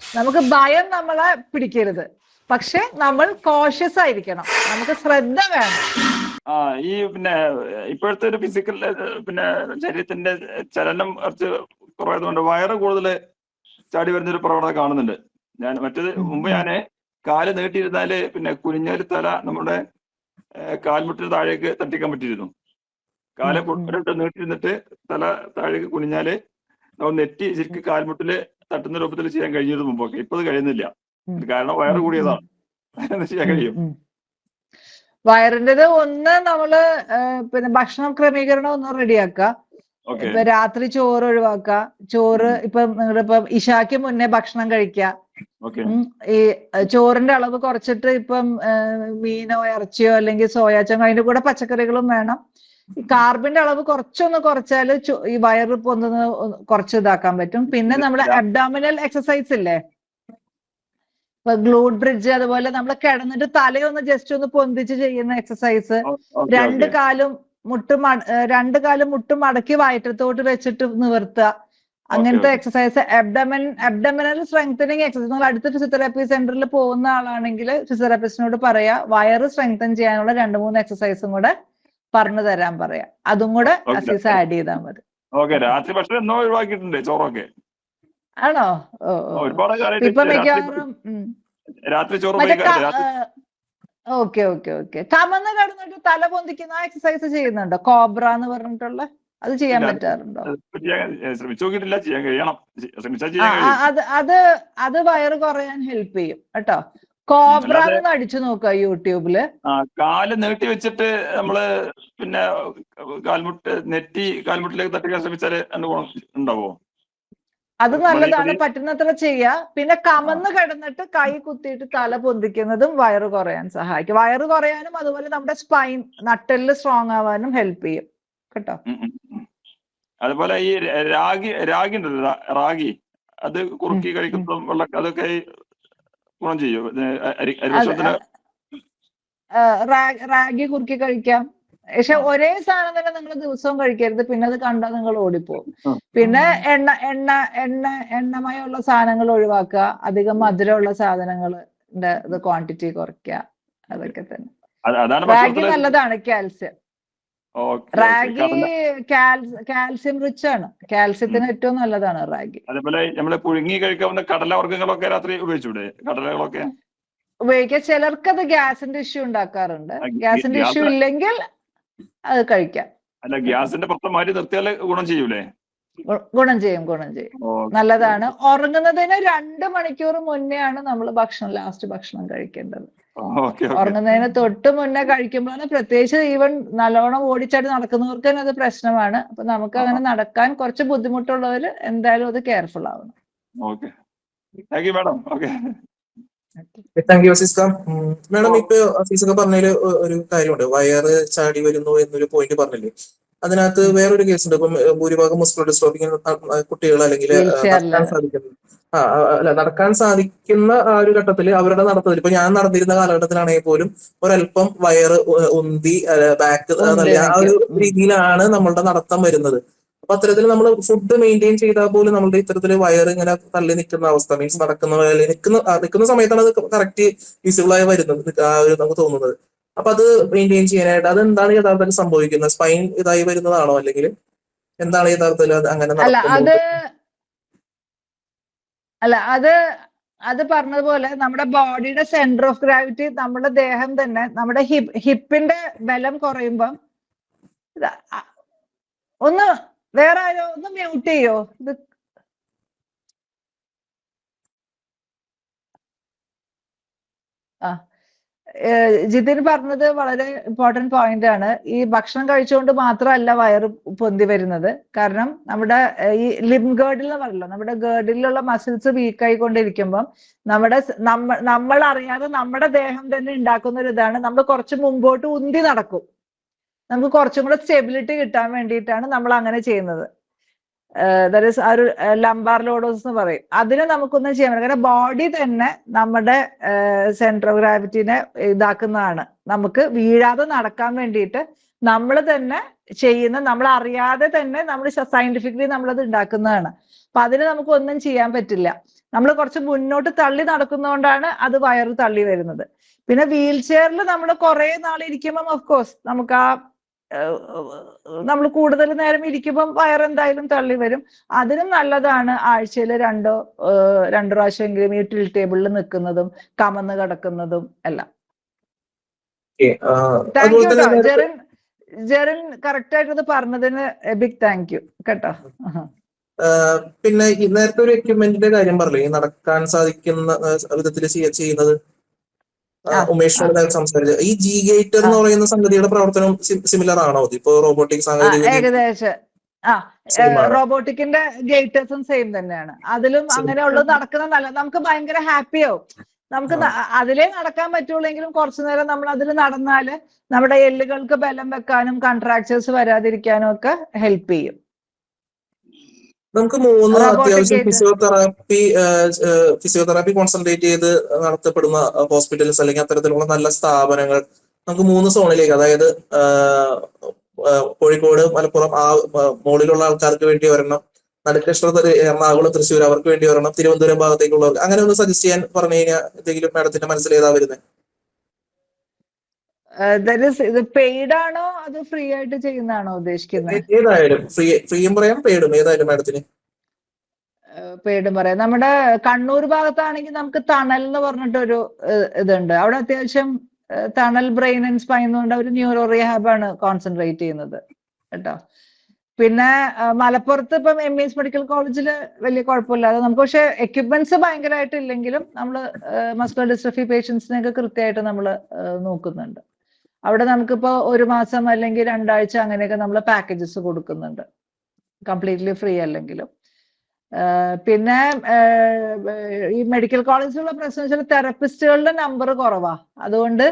നമുക്ക് ഭയം നമ്മളെ പിടിക്കരുത്, പക്ഷെ നമ്മൾ കോഷ്യസ് ആയിരിക്കണം. നമുക്ക് ശ്രദ്ധ വേണം. ഈ ഇപ്പോഴത്തെ ഒരു ഫിസിക്കൽ ശരീരത്തിന്റെ ചലനം കുറച്ച് കുറവായതുകൊണ്ട് വയറ് കൂടുതൽ ചാടി വരുന്നൊരു പ്രവണത കാണുന്നുണ്ട്. മുമ്പ് ഞാന് കാല് നീട്ടിയിരുന്നാല് കുനിഞ്ഞൊരു തല നമ്മുടെ കാൽമുട്ടിന് താഴേക്ക് തട്ടിക്കാൻ പറ്റിയിരുന്നു. കാല് നീട്ടിയിരുന്നിട്ട് തല താഴേക്ക് കുനിഞ്ഞാല് നമ്മൾ നെറ്റി ശരിക്കും കാൽമുട്ടില് തട്ടുന്ന രൂപത്തിൽ ചെയ്യാൻ കഴിഞ്ഞിരുന്നു മുമ്പൊക്കെ. ഇപ്പൊ അത് കഴിയുന്നില്ല. കാരണം വയറ് കൂടിയതാണ്. ചെയ്യാൻ കഴിയും. വയറിൻ്റെത് ഒന്ന് നമ്മള് ഭക്ഷണം ക്രമീകരണം ഒന്ന് റെഡിയാക്കുക. ഓക്കെ ഇപ്പൊ രാത്രി ചോറ് ഒഴിവാക്കുക. ചോറ് ഇപ്പൊ നിങ്ങളിപ്പം ഇശാക്ക് മുന്നേ ഭക്ഷണം കഴിക്കുക. ഓക്കെ ഈ ചോറിന്റെ അളവ് കുറച്ചിട്ട് ഇപ്പം മീനോ ഇറച്ചിയോ അല്ലെങ്കിൽ സോയാച്ചോ അതിന്റെ കൂടെ പച്ചക്കറികളും വേണം. ഈ കാർബിന്റെ അളവ് കുറച്ചൊന്ന് കുറച്ചാല് ഈ വയറ് പൊന്തുന്ന കുറച്ച് ഇതാക്കാൻ പറ്റും. പിന്നെ നമ്മുടെ അബ്ഡോമിനൽ എക്സസൈസ് ഇല്ലേ, ഇപ്പൊ ഗ്ലൂട്ട് ബ്രിഡ്ജ്, അതുപോലെ നമ്മൾ കിടന്നിട്ട് തലയൊന്ന് ജസ്റ്റ് ഒന്ന് പൊന്തിച്ച് ചെയ്യുന്ന എക്സസൈസ്, രണ്ട് കാലും മുട്ട് മടക്കി വയറ്റത്തോട്ട് വെച്ചിട്ട് നിവർത്തുക, അങ്ങനത്തെ എക്സസൈസ്, അബ്ഡമിനൽ സ്ട്രെങ്തനിങ് എക്സസൈസ്. നിങ്ങൾ അടുത്ത ഫിസിയോതെറാപ്പി സെന്ററിൽ പോകുന്ന ആളാണെങ്കിൽ ഫിസിയോതെറാപ്പിസ്റ്റിനോട് പറയാ വയറ് സ്ട്രെങ്തൻ ചെയ്യാനുള്ള 2-3 എക്സസൈസും കൂടെ പറഞ്ഞു തരാൻ പറയാ. അതും കൂടെ അസീസ് ആഡ് ചെയ്താൽ മതി. രാത്രി ഭക്ഷണം എന്നോ ഒഴിവാക്കിയിട്ടുണ്ട്, ചോറൊക്കെ. ആണോ? ഒരുപാട് ഇപ്പൊ മിക്കവാറും രാത്രി ചോറ് ഓക്കെ ഓക്കെ ഓക്കെ. കമന്ന് കിടന്നിട്ട് തല പൊന്തിക്കുന്ന ആ എക്സസൈസ് ചെയ്യുന്നുണ്ടോ? കോബ്ര എന്ന് പറഞ്ഞിട്ടുള്ള അത് ചെയ്യാൻ പറ്റാറുണ്ടോ? ശ്രമിച്ചു നോക്കിയിട്ടില്ല, ചെയ്യാൻ കഴിയണം, ശ്രമിച്ചാൽ അത് വയറ് കുറയാൻ ഹെൽപ്പ് ചെയ്യും കേട്ടോ. കോബ്ര എന്ന് അടിച്ചു നോക്കുക യൂട്യൂബില്. കാല് നീട്ടി വെച്ചിട്ട് നമ്മള് പിന്നെ കാൽമുട്ടിലേക്ക് തട്ടിക്കാൻ ശ്രമിച്ചാല് ഉണ്ടാവോ? അത് നല്ലതാണ്, പറ്റുന്നത്ര ചെയ്യാ. പിന്നെ കമന്ന് കിടന്നിട്ട് കൈ കുത്തിയിട്ട് തല പൊന്തിക്കുന്നതും വയറ് കുറയാൻ സഹായിക്കും. വയറ് കുറയാനും അതുപോലെ നമ്മുടെ സ്പൈൻ നട്ടെല്ല് സ്ട്രോങ് ആവാനും ഹെൽപ്പ് ചെയ്യും കേട്ടോ. അതുപോലെ ഈ രാഗി ഉണ്ടല്ലോ, റാഗി അത് കുറുക്കി കഴിക്കുന്ന അതൊക്കെ ഗുണം ചെയ്യും. റാഗി കുറുക്കി കഴിക്കാം. പക്ഷെ ഒരേ സാധനം തന്നെ നിങ്ങൾ ദിവസവും കഴിക്കരുത്, പിന്നെ അത് കണ്ടാൽ നിങ്ങൾ ഓടിപ്പോവും. പിന്നെ എണ്ണമയമുള്ള സാധനങ്ങൾ ഒഴിവാക്കുക, അധികം മധുരമുള്ള സാധനങ്ങളുടെ ക്വാണ്ടിറ്റി കുറയ്ക്കുക, അതൊക്കെ തന്നെ. റാഗി നല്ലതാണ്, കാൽസ്യം. റാഗി കാൽസ്യം റിച്ച് ആണ്, കാൽസ്യത്തിന് ഏറ്റവും നല്ലതാണ് റാഗി. അതേപോലെ നമ്മള് പുഴുങ്ങി കഴിക്കാവുന്ന കടലവർഗ്ഗങ്ങളൊക്കെ രാത്രി ഉപയോഗിച്ചൂടെ? കടലകളൊക്കെ ഉപയോഗിക്കുക. ചിലർക്ക് അത് ഗ്യാസിന്റെ ഇഷ്യൂ ഉണ്ടാക്കാറുണ്ട്. ഗ്യാസിന്റെ ഇഷ്യൂ ഇല്ലെങ്കിൽ അത് കഴിക്കാം. അല്ല, ഗ്യാസിന്റെ പ്രശ്നം മാറ്റി നിർത്തിയാൽ ഗുണം ചെയ്യൂലേ? ഗുണം ചെയ്യും. നല്ലതാണ്. ഉറങ്ങുന്നതിന് 2 മണിക്കൂർ മുന്നേ ആണ് നമ്മൾ ലാസ്റ്റ് ഭക്ഷണം കഴിക്കേണ്ടത്. ഉറങ്ങുന്നതിന് തൊട്ട് മുന്നേ കഴിക്കുമ്പോഴാണ്, പ്രത്യേകിച്ച് ഈവൻ നല്ലോണം ഓടിച്ചാടി നടക്കുന്നവർക്ക് തന്നെ അത് പ്രശ്നമാണ്. അപ്പൊ നമുക്ക് അങ്ങനെ നടക്കാൻ കുറച്ച് ബുദ്ധിമുട്ടുള്ളവര് എന്തായാലും അത് കെയർഫുൾ ആവണം. Thank you അസീസ്ക. മാഡം, ഇപ്പൊ അസീസൊക്കെ പറഞ്ഞതില് ഒരു കാര്യമുണ്ട്, വയറ് ചാടി വരുന്നു എന്നൊരു പോയിന്റ് പറഞ്ഞില്ലേ. അതിനകത്ത് വേറൊരു കേസ് ഉണ്ട്. ഇപ്പം ഭൂരിഭാഗം മുസ്കുലർ ഡിസ്ട്രോഫി കുട്ടികൾ അല്ലെങ്കിൽ നടക്കാൻ സാധിക്കുന്ന ആ ഒരു ഘട്ടത്തിൽ അവരുടെ നടത്തത്തിൽ, ഇപ്പൊ ഞാൻ നടന്നിരുന്ന കാലഘട്ടത്തിലാണെങ്കിൽ പോലും ഒരല്പം വയറ് ഉന്തി ബാക്ക് ആ ഒരു രീതിയിലാണ് നമ്മളുടെ നടത്തം വരുന്നത്. അപ്പൊ അത്തരത്തിൽ നമ്മൾ ഫുഡ് മെയിൻറ്റെയിൻ ചെയ്താൽ പോലും നമ്മളുടെ ഇത്തരത്തിൽ വയറ് ഇങ്ങനെ തള്ളി നിൽക്കുന്ന അവസ്ഥ, മീൻസ് നിൽക്കുന്ന സമയത്താണ് അത് കറക്റ്റ് വിസിബിൾ ആയി വരുന്നത്, ആ ഒരു നമുക്ക് തോന്നുന്നത്. അപ്പൊ അത് മെയിൻറ്റെയിൻ ചെയ്യാനായിട്ട് അതെന്താണ് യഥാർത്ഥത്തിൽ സംഭവിക്കുന്നത്? സ്പൈൻ ഇതായി വരുന്നതാണോ, അല്ലെങ്കിൽ എന്താണ് യഥാർത്ഥത്തിൽ അങ്ങനെ അത് പറഞ്ഞതുപോലെ നമ്മുടെ ബോഡിയുടെ സെന്റർ ഓഫ് ഗ്രാവിറ്റി, നമ്മുടെ ദേഹം തന്നെ, നമ്മുടെ ഹിപ്പിന്റെ ബലം കുറയുമ്പം ഒന്ന് വേറെ ആരോ ഒന്ന് മ്യൂട്ട് ചെയ്യോ? ഇത് ജിതിൻ പറഞ്ഞത് വളരെ ഇമ്പോർട്ടന്റ് പോയിന്റ് ആണ്. ഈ ഭക്ഷണം കഴിച്ചുകൊണ്ട് മാത്രമല്ല വയറ് പൊന്തി വരുന്നത്. കാരണം നമ്മുടെ ഈ ലിംബ് ഗേർഡിൽ എന്ന് പറയല്ലോ, നമ്മുടെ ഗേർഡിലുള്ള മസിൽസ് വീക്ക് ആയിക്കൊണ്ടിരിക്കുമ്പം നമ്മൾ അറിയാതെ നമ്മുടെ ദേഹം തന്നെ ഉണ്ടാക്കുന്ന ഒരു ഇതാണ്, നമ്മൾ കുറച്ച് മുമ്പോട്ട് ഉന്തി നടക്കും. നമുക്ക് കുറച്ചും കൂടെ സ്റ്റെബിലിറ്റി കിട്ടാൻ വേണ്ടിയിട്ടാണ് നമ്മൾ അങ്ങനെ ചെയ്യുന്നത്. ദാറ്റ് ഈസ് ആ ഒരു ലംബാർ ലോഡോസ് എന്ന് പറയും. അതിന് നമുക്കൊന്നും ചെയ്യാൻ പറ്റില്ല. കാരണം ബോഡി തന്നെ നമ്മുടെ സെന്റർ ഓഫ് ഗ്രാവിറ്റിനെ ഇതാക്കുന്നതാണ്. നമുക്ക് വീഴാതെ നടക്കാൻ വേണ്ടിയിട്ട് നമ്മൾ തന്നെ ചെയ്യുന്ന, നമ്മൾ അറിയാതെ തന്നെ നമ്മൾ സയന്റിഫിക്കലി നമ്മളത് ഉണ്ടാക്കുന്നതാണ്. അപ്പൊ അതിന് നമുക്ക് ഒന്നും ചെയ്യാൻ പറ്റില്ല. നമ്മൾ കുറച്ച് മുന്നോട്ട് തള്ളി നടക്കുന്നതുകൊണ്ടാണ് അത് വയറ് തള്ളി വരുന്നത്. പിന്നെ വീൽ ചെയറിൽ നമ്മൾ കുറെ നാൾ ഇരിക്കുമ്പം ഓഫ്കോഴ്സ് നമുക്ക് നമ്മൾ കൂടുതൽ നേരം ഇരിക്കുമ്പം വയറെന്തായാലും തള്ളി വരും. അതിനും നല്ലതാണ് ആഴ്ചയിൽ 2 പ്രാവശ്യമെങ്കിലും ഈ ടിൽ ടേബിളിൽ നിൽക്കുന്നതും കമന്ന് കിടക്കുന്നതും എല്ലാം. താങ്ക് യു ജെറിൻ കറക്റ്റ് ആയിട്ട് ഇത് പറഞ്ഞതിന് ബിഗ് താങ്ക് യു കേട്ടോ. പിന്നെ നേരത്തെ ഒരു എക്യുപ്മെന്റിന്റെ കാര്യം പറഞ്ഞു, ഈ നടക്കാൻ സാധിക്കുന്ന വിധത്തിൽ ചെയ്യുന്നത് ഉമേഷോട് സംസാരിച്ച ഈ ജി ഗേറ്റർ എന്ന് പറയുന്ന സംഗതിയുടെ പ്രവർത്തനം സിമിലർ ആണോ? ഇപ്പൊ റോബോട്ടിക് സാങ്കേതിക ഏകദേശം Same ആണ്. റോബോട്ടിക്കിന്റെ ഗേറ്റേഴ്സും സെയിം തന്നെയാണ്. അതിലും Same. അങ്ങനെയുള്ളത് നടക്കുന്നത് നല്ല, നമുക്ക് ഭയങ്കര ഹാപ്പിയാവും. നമുക്ക് അതിലേ നടക്കാൻ പറ്റുള്ളെങ്കിലും കുറച്ചു നേരം നമ്മൾ അതിൽ നടന്നാല് നമ്മുടെ എല്ലുകൾക്ക് ബലം വെക്കാനും കൺട്രാക്ചേഴ്സ് വരാതിരിക്കാനും ഒക്കെ ഹെൽപ്പ് ചെയ്യും. നമുക്ക് 3 Robotic അത്യാവശ്യം gate. ഫിസിയോതെറാപ്പി കോൺസെൻട്രേറ്റ് ചെയ്ത് നടത്തപ്പെടുന്ന ഹോസ്പിറ്റൽസ് അല്ലെങ്കിൽ അത്തരത്തിലുള്ള നല്ല സ്ഥാപനങ്ങൾ നമുക്ക് 3 സോണിലേക്ക്, അതായത് കോഴിക്കോട്, മലപ്പുറം മുകളിലുള്ള ആൾക്കാർക്ക് വേണ്ടി ഒരെണ്ണം, നടുക്കഷ്ട എറണാകുളം, തൃശ്ശൂർ അവർക്ക് വേണ്ടി ഒരെണ്ണം, തിരുവനന്തപുരം ഭാഗത്തേക്കുള്ളവർക്ക്, അങ്ങനെ ഒന്ന് സജസ്റ്റ് ചെയ്യാൻ പറഞ്ഞു കഴിഞ്ഞാൽ എന്തെങ്കിലും മാഡത്തിന്റെ മനസ്സിൽ ഏതാ വരുന്നത്? ഇത് പെയ്ഡ് ആണോ അത് ഫ്രീ ആയിട്ട് ചെയ്യുന്നതാണോ ഉദ്ദേശിക്കുന്നത്? ഏതായാലും ഫ്രീയും പറയാം, പെയ്ഡും, ഏതായാലും മാഡത്തിന്. പെയ്ഡും പറയാം. നമ്മുടെ കണ്ണൂർ ഭാഗത്താണെങ്കിൽ നമുക്ക് തണൽ എന്ന് പറഞ്ഞിട്ടൊരു ഇതുണ്ട്. അവിടെ അത്യാവശ്യം തണൽ ബ്രെയിൻ ആൻഡ് സ്പൈൻ കൊണ്ട് ഒരു ന്യൂറോ റീഹാബ് ആണ് കോൺസെൻട്രേറ്റ് ചെയ്യുന്നത് കേട്ടോ. പിന്നെ മലപ്പുറത്ത് ഇപ്പം MES മെഡിക്കൽ കോളേജിൽ വലിയ കുഴപ്പമില്ലാതെ നമുക്ക്, പക്ഷെ എക്യുപ്മെന്റ്സ് ഭയങ്കരമായിട്ട് ഇല്ലെങ്കിലും നമ്മൾ മസ്കുലർ ഡിസ്ട്രോഫി പേഷ്യൻസിനെയൊക്കെ കൃത്യമായിട്ട് നമ്മൾ നോക്കുന്നുണ്ട്. അവിടെ നമുക്കിപ്പോ 1 മാസം അല്ലെങ്കിൽ 2 ആഴ്ച അങ്ങനെയൊക്കെ നമ്മൾ പാക്കേജസ് കൊടുക്കുന്നുണ്ട്, കംപ്ലീറ്റ്ലി ഫ്രീ അല്ലെങ്കിലും. പിന്നെ ഈ മെഡിക്കൽ കോളേജിലുള്ള പ്രശ്നം വെച്ചാൽ തെറപ്പിസ്റ്റുകളുടെ നമ്പർ കുറവാ, അതുകൊണ്ട്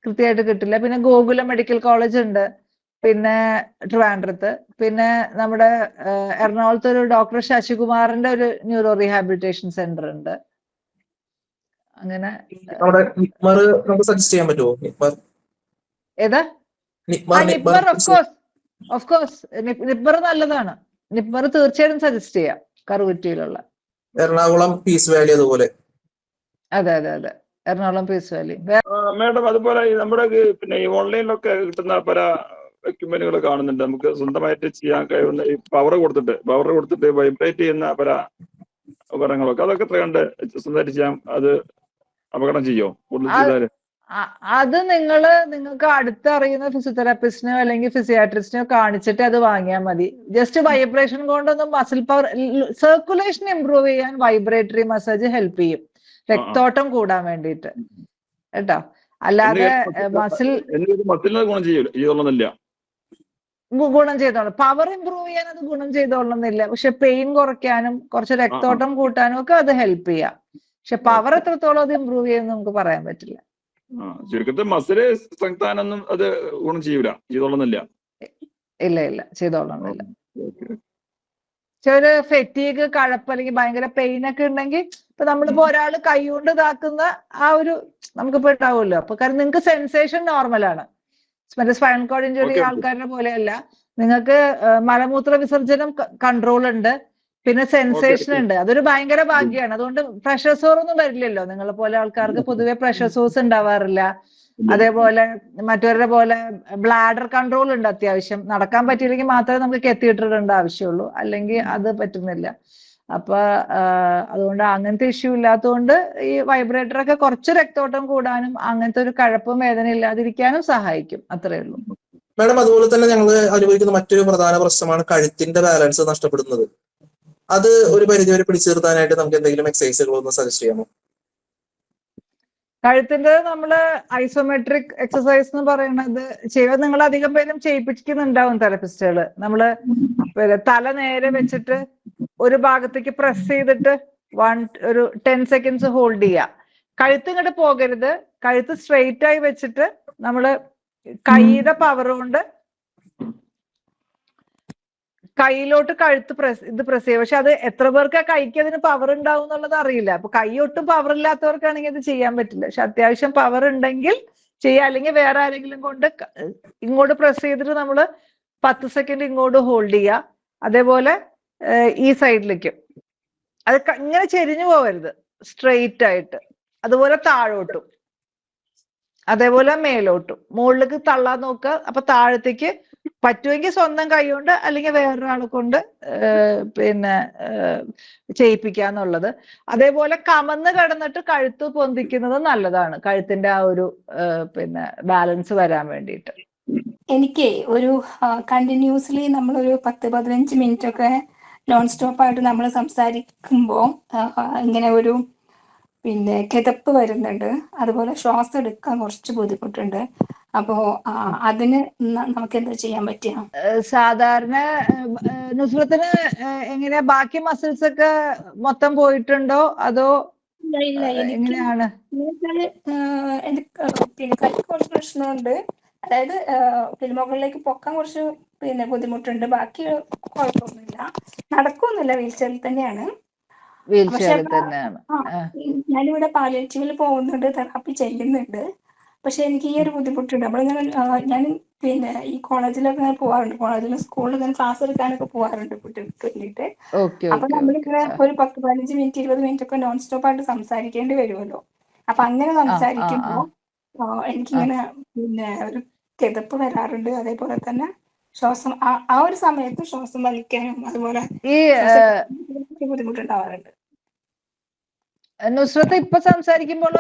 കൃത്യമായിട്ട് കിട്ടില്ല. പിന്നെ ഗോകുലം മെഡിക്കൽ കോളേജ് ഉണ്ട്, പിന്നെ ട്രിവാൻഡ്രത്ത്, പിന്നെ നമ്മുടെ എറണാകുളത്ത് ഒരു ഡോക്ടർ ശശികുമാറിന്റെ ഒരു ന്യൂറോ റീഹാബിലിറ്റേഷൻ സെന്റർ ഉണ്ട്. അങ്ങനെ അവിടെ നിപ്മർ നമുക്ക് സജസ്റ്റ് ചെയ്യാൻ പറ്റുമോ? ഏതാ? നിപ്മർ ഓഫ് കോഴ്സ് നിപ്മർ നല്ലതാണ്. നിപ്മർ തീർച്ചയായിട്ടും സജസ്റ്റ് ചെയ്യാം, കറുകുറ്റിയിലുള്ള. എറണാകുളം പീസ് വാലി അതുപോലെ. അതെ അതെ അതെ, എറണാകുളം പീസ് വാലി. മാഡം, അതുപോലെ നമ്മുടെ പിന്നെ ഈ ഓൺലൈനിലൊക്കെ കിട്ടുന്ന പല എക്യുപ്മെന്റുകൾ കാണുന്നുണ്ട്, നമുക്ക് സ്വന്തമായിട്ട് ചെയ്യാൻ കഴിയുന്ന ഈ പവർ കൊടുത്തിട്ട് വൈബ്രേറ്റ് ചെയ്യുന്ന പല ഉപകരണങ്ങളൊക്കെ, അതൊക്കെ എത്ര കണ്ട് സ്വന്തമായിട്ട് ചെയ്യാം? അത് അപകടം ചെയ്യോ കൂടുതൽ ചെയ്താല്? അത് നിങ്ങൾക്ക് അടുത്തറിയുന്ന ഫിസിയോതെറാപ്പിസ്റ്റിനോ അല്ലെങ്കിൽ ഫിസിയാട്രിസ്റ്റിനോ കാണിച്ചിട്ട് അത് വാങ്ങിയാൽ മതി. ജസ്റ്റ് വൈബ്രേഷൻ കൊണ്ടൊന്നും മസിൽ പവർ, സർക്കുലേഷൻ ഇംപ്രൂവ് ചെയ്യാൻ വൈബ്രേറ്ററി മസാജ് ഹെൽപ്പ് ചെയ്യും, രക്തോട്ടം കൂടാൻ വേണ്ടിയിട്ട് കേട്ടോ. അല്ലാതെ മസിലിന് ഗുണം ചെയ്തോളുന്നില്ല. ഗുണം ചെയ്തോളും. പവർ ഇംപ്രൂവ് ചെയ്യാൻ അത് ഗുണം ചെയ്തോളുന്നില്ല, പക്ഷെ പെയിൻ കുറയ്ക്കാനും കുറച്ച് രക്തോട്ടം കൂട്ടാനും ഒക്കെ അത് ഹെൽപ്പ് ചെയ്യാം. പക്ഷെ പവർ എത്രത്തോളം അത് ഇംപ്രൂവ് ചെയ്യുമെന്ന് നമുക്ക് പറയാൻ പറ്റില്ല. ചുരുക്കത്തിൽ മസില് സ്ട്രെങ്ത് ആനൊന്നും അത് ഗുണം ചെയ്തോളുന്നില്ല. ഇല്ല, ചെയ്തോളുന്നില്ല. ഒരു ഫെറ്റീഗ്, കഴപ്പ് അല്ലെങ്കിൽ ഭയങ്കര പെയിൻ ഒക്കെ ഉണ്ടെങ്കിൽ, ഇപ്പൊ നമ്മളിപ്പോ ഒരാൾ കൈ കൊണ്ട് ഇതാക്കുന്ന ആ ഒരു നമുക്കിപ്പോ ഉണ്ടാവുമല്ലോ, അപ്പൊ കാരണം നിങ്ങൾക്ക് സെൻസേഷൻ നോർമലാണ്. മറ്റേ സ്പൈനൽ കോഡ് ഇഞ്ചുറി ആൾക്കാരുടെ പോലെയല്ല, നിങ്ങൾക്ക് മലമൂത്ര വിസർജനം കൺട്രോൾ ഉണ്ട്, പിന്നെ സെൻസേഷൻ ഉണ്ട്. അതൊരു ഭയങ്കര ഭാഗ്യമാണ്. അതുകൊണ്ട് പ്രഷർ സോർ ഒന്നും വരില്ലല്ലോ. നിങ്ങളെ പോലെ ആൾക്കാർക്ക് പൊതുവെ പ്രഷർ സോഴ്സ് ഉണ്ടാവാറില്ല. അതേപോലെ മറ്റവരുടെ പോലെ ബ്ലാഡർ കൺട്രോൾ ഉണ്ട് അത്യാവശ്യം. നടക്കാൻ പറ്റിയില്ലെങ്കിൽ മാത്രമേ നമുക്ക് കെത്തിയിട്ടിടേണ്ട ആവശ്യമുള്ളൂ, അല്ലെങ്കിൽ അത് പറ്റുന്നില്ല. അപ്പൊ അതുകൊണ്ട് അങ്ങനത്തെ ഇഷ്യൂ ഇല്ലാത്തതുകൊണ്ട് ഈ വൈബ്രേറ്റർ ഒക്കെ കുറച്ച് രക്തോട്ടം കൂടാനും അങ്ങനത്തെ ഒരു കഴപ്പും വേദന ഇല്ലാതിരിക്കാനും സഹായിക്കും, അത്രേ ഉള്ളൂ. മാഡം, അതുപോലെ തന്നെ ഞങ്ങൾ അനുഭവിക്കുന്ന മറ്റൊരു പ്രധാന പ്രശ്നമാണ് കഴുത്തിന്റെ ബാലൻസ് നഷ്ടപ്പെടുന്നത്. അത് ഒരു പരിധിവരെ പിടിച്ചു നിർത്താനായിട്ട് നമുക്ക് എന്തെങ്കിലും എക്സസൈസുകൾ ഒന്ന് സജസ്റ്റ് ചെയ്യാമോ? കഴുത്തിന്റെ നമ്മള് ഐസോമെട്രിക് എക്സസൈസ് എന്ന് പറയുന്നത് ചെയ്യുന്നത് നിങ്ങൾ അധികം പേരും ചെയ്യിപ്പിക്കുന്നുണ്ടാവും തെറപ്പിസ്റ്റുകള്. നമ്മള് തല നേരെ വെച്ചിട്ട് ഒരു ഭാഗത്തേക്ക് പ്രസ് ചെയ്തിട്ട് ഒരു 10 സെക്കൻഡ്സ് ഹോൾഡ് ചെയ്യുക. കഴുത്ത് ഇങ്ങോട്ട് പോകരുത്, കഴുത്ത് സ്ട്രെയിറ്റ് ആയി വെച്ചിട്ട് നമ്മള് കൈയുടെ പവർ കൊണ്ട് കൈയിലോട്ട് കഴുത്ത് പ്രസ് ചെയ്യുക. പക്ഷെ അത് എത്ര പേർക്ക് ആ കൈക്ക് അതിന് പവർ ഉണ്ടാവും എന്നുള്ളത് അറിയില്ല. അപ്പൊ കൈ ഒട്ടും പവർ ഇല്ലാത്തവർക്കാണെങ്കിൽ അത് ചെയ്യാൻ പറ്റില്ല. പക്ഷെ അത്യാവശ്യം പവർ ഉണ്ടെങ്കിൽ ചെയ്യുക, അല്ലെങ്കിൽ വേറെ ആരെങ്കിലും കൊണ്ട് ഇങ്ങോട്ട് പ്രസ് ചെയ്തിട്ട് നമ്മള് 10 സെക്കൻഡ് ഇങ്ങോട്ട് ഹോൾഡ് ചെയ്യുക. അതേപോലെ ഈ സൈഡിലേക്കും അത് ഇങ്ങനെ ചെരിഞ്ഞു പോവരുത്, സ്ട്രെയിറ്റ് ആയിട്ട്. അതുപോലെ താഴോട്ടും, അതേപോലെ മേലോട്ടും. മുകളിലേക്ക് തള്ളാൻ നോക്കുക. അപ്പൊ താഴത്തേക്ക് പറ്റുമെങ്കിൽ സ്വന്തം കൈ കൊണ്ട് അല്ലെങ്കിൽ വേറൊരാളെ കൊണ്ട് പിന്നെ ചെയ്യിപ്പിക്കാന്നുള്ളത്. അതേപോലെ കമന്ന് കിടന്നിട്ട് കഴുത്ത് പൊന്തിക്കുന്നത് നല്ലതാണ്, കഴുത്തിന്റെ ആ ഒരു പിന്നെ ബാലൻസ് വരാൻ വേണ്ടിയിട്ട്. എനിക്ക് ഒരു കണ്ടിന്യൂസ്ലി നമ്മളൊരു 10-15 മിനിറ്റ് ഒക്കെ നോൺ സ്റ്റോപ്പ് ആയിട്ട് നമ്മൾ സംസാരിക്കുമ്പോൾ ഇങ്ങനെ ഒരു പിന്നെ കിതപ്പ് വരുന്നുണ്ട്. അതുപോലെ ശ്വാസം എടുക്കാൻ കുറച്ച് ബുദ്ധിമുട്ടുണ്ട്. അപ്പോ അതിന് നമുക്ക് എന്താ ചെയ്യാൻ പറ്റുക? സാധാരണ നുസ്രത്തിന് എങ്ങനെയാ ബാക്കി മസിൽസ് ഒക്കെ മൊത്തം പോയിട്ടുണ്ടോ അതോ ഇല്ല എനിക്ക് എങ്ങനെയാണ്? എനിക്ക് പിന്നെ കൈക്ക് കുറച്ച് പ്രശ്നമുണ്ട്. അതായത് പിന്നെ മുകളിലേക്ക് പൊക്കാൻ കുറച്ച് പിന്നെ ബുദ്ധിമുട്ടുണ്ട്. ബാക്കി കുഴപ്പമൊന്നുമില്ല. നടക്കൊന്നുമില്ല, വീൽ ചെയറിൽ തന്നെയാണ്. വീൽ പക്ഷെ ചെയറിൽ തന്നെയാണ്. ഞാനിവിടെ പാലിയേറ്റീവിൽ പോകുന്നുണ്ട്, തെറാപ്പി ചെയ്യുന്നുണ്ട്. പക്ഷെ എനിക്ക് ഈ ഒരു ബുദ്ധിമുട്ടുണ്ട്. നമ്മളിങ്ങനെ ഞാൻ പിന്നെ ഈ കോളേജിലൊക്കെ ഇങ്ങനെ പോകാറുണ്ട്, കോളേജിലും സ്കൂളിൽ ഇങ്ങനെ ക്ലാസ് എടുക്കാനൊക്കെ പോകാറുണ്ട് കുട്ടികൾക്ക് വേണ്ടിയിട്ട്. അപ്പൊ നമ്മളിങ്ങനെ ഒരു 10-15 മിനിറ്റ് 20 മിനിറ്റ് ഒക്കെ നോൺ സ്റ്റോപ്പ് ആയിട്ട് സംസാരിക്കേണ്ടി വരുമല്ലോ. അപ്പൊ അങ്ങനെ സംസാരിക്കുമ്പോ എനിക്കിങ്ങനെ പിന്നെ ഒരു കിതപ്പ് വരാറുണ്ട്. അതേപോലെ തന്നെ ശ്വാസം ആ ഒരു സമയത്ത് ശ്വാസം വലിക്കാനും അതുപോലെ ബുദ്ധിമുട്ടുണ്ടാവാറുണ്ട്. നുസ്രത്ത് ഇപ്പൊ സംസാരിക്കുമ്പോൾ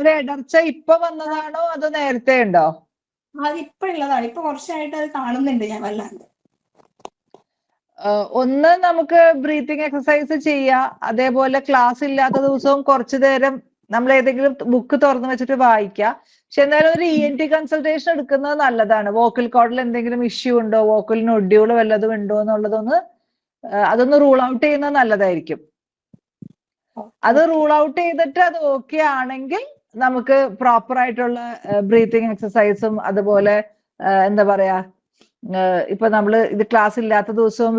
ഒരു ഇടർച്ച ഇപ്പൊ വന്നതാണോ അതോ നേരത്തെ ഉണ്ടോ? അതിപ്പോ ഉള്ളതാണ്. ഇപ്പൊ കുറച്ചായിട്ട് അത് കാണുന്നുണ്ട് ഞാൻ വല്ലാണ്ട്. ഒന്ന് നമുക്ക് ബ്രീത്തിങ് എക്സസൈസ് ചെയ്യാം. അതേപോലെ ക്ലാസ് ഇല്ലാത്ത ദിവസവും കുറച്ചു നേരം നമ്മൾ ഏതെങ്കിലും ബുക്ക് തുറന്നു വെച്ചിട്ട് വായിക്കാം. പക്ഷെ എന്നാലും ഒരു ENT കൺസൾട്ടേഷൻ എടുക്കുന്നത് നല്ലതാണ്. വോക്കൽ കോഡിൽ എന്തെങ്കിലും ഇഷ്യൂ ഉണ്ടോ, വോക്കൽ നൊഡ്യൂൾ വല്ലതും ഉണ്ടോ എന്നുള്ളതൊന്ന് അതൊന്ന് റൂൾ ഔട്ട് ചെയ്യുന്നത് നല്ലതായിരിക്കും. അത് റൂൾ ഔട്ട് ചെയ്തിട്ട് അത് ഓക്കെ ആണെങ്കിൽ നമുക്ക് പ്രോപ്പർ ആയിട്ടുള്ള ബ്രീത്തിങ് എക്സസൈസും അതുപോലെ എന്താ പറയാ ഇപ്പൊ നമ്മള് ഇത് ക്ലാസ് ഇല്ലാത്ത ദിവസവും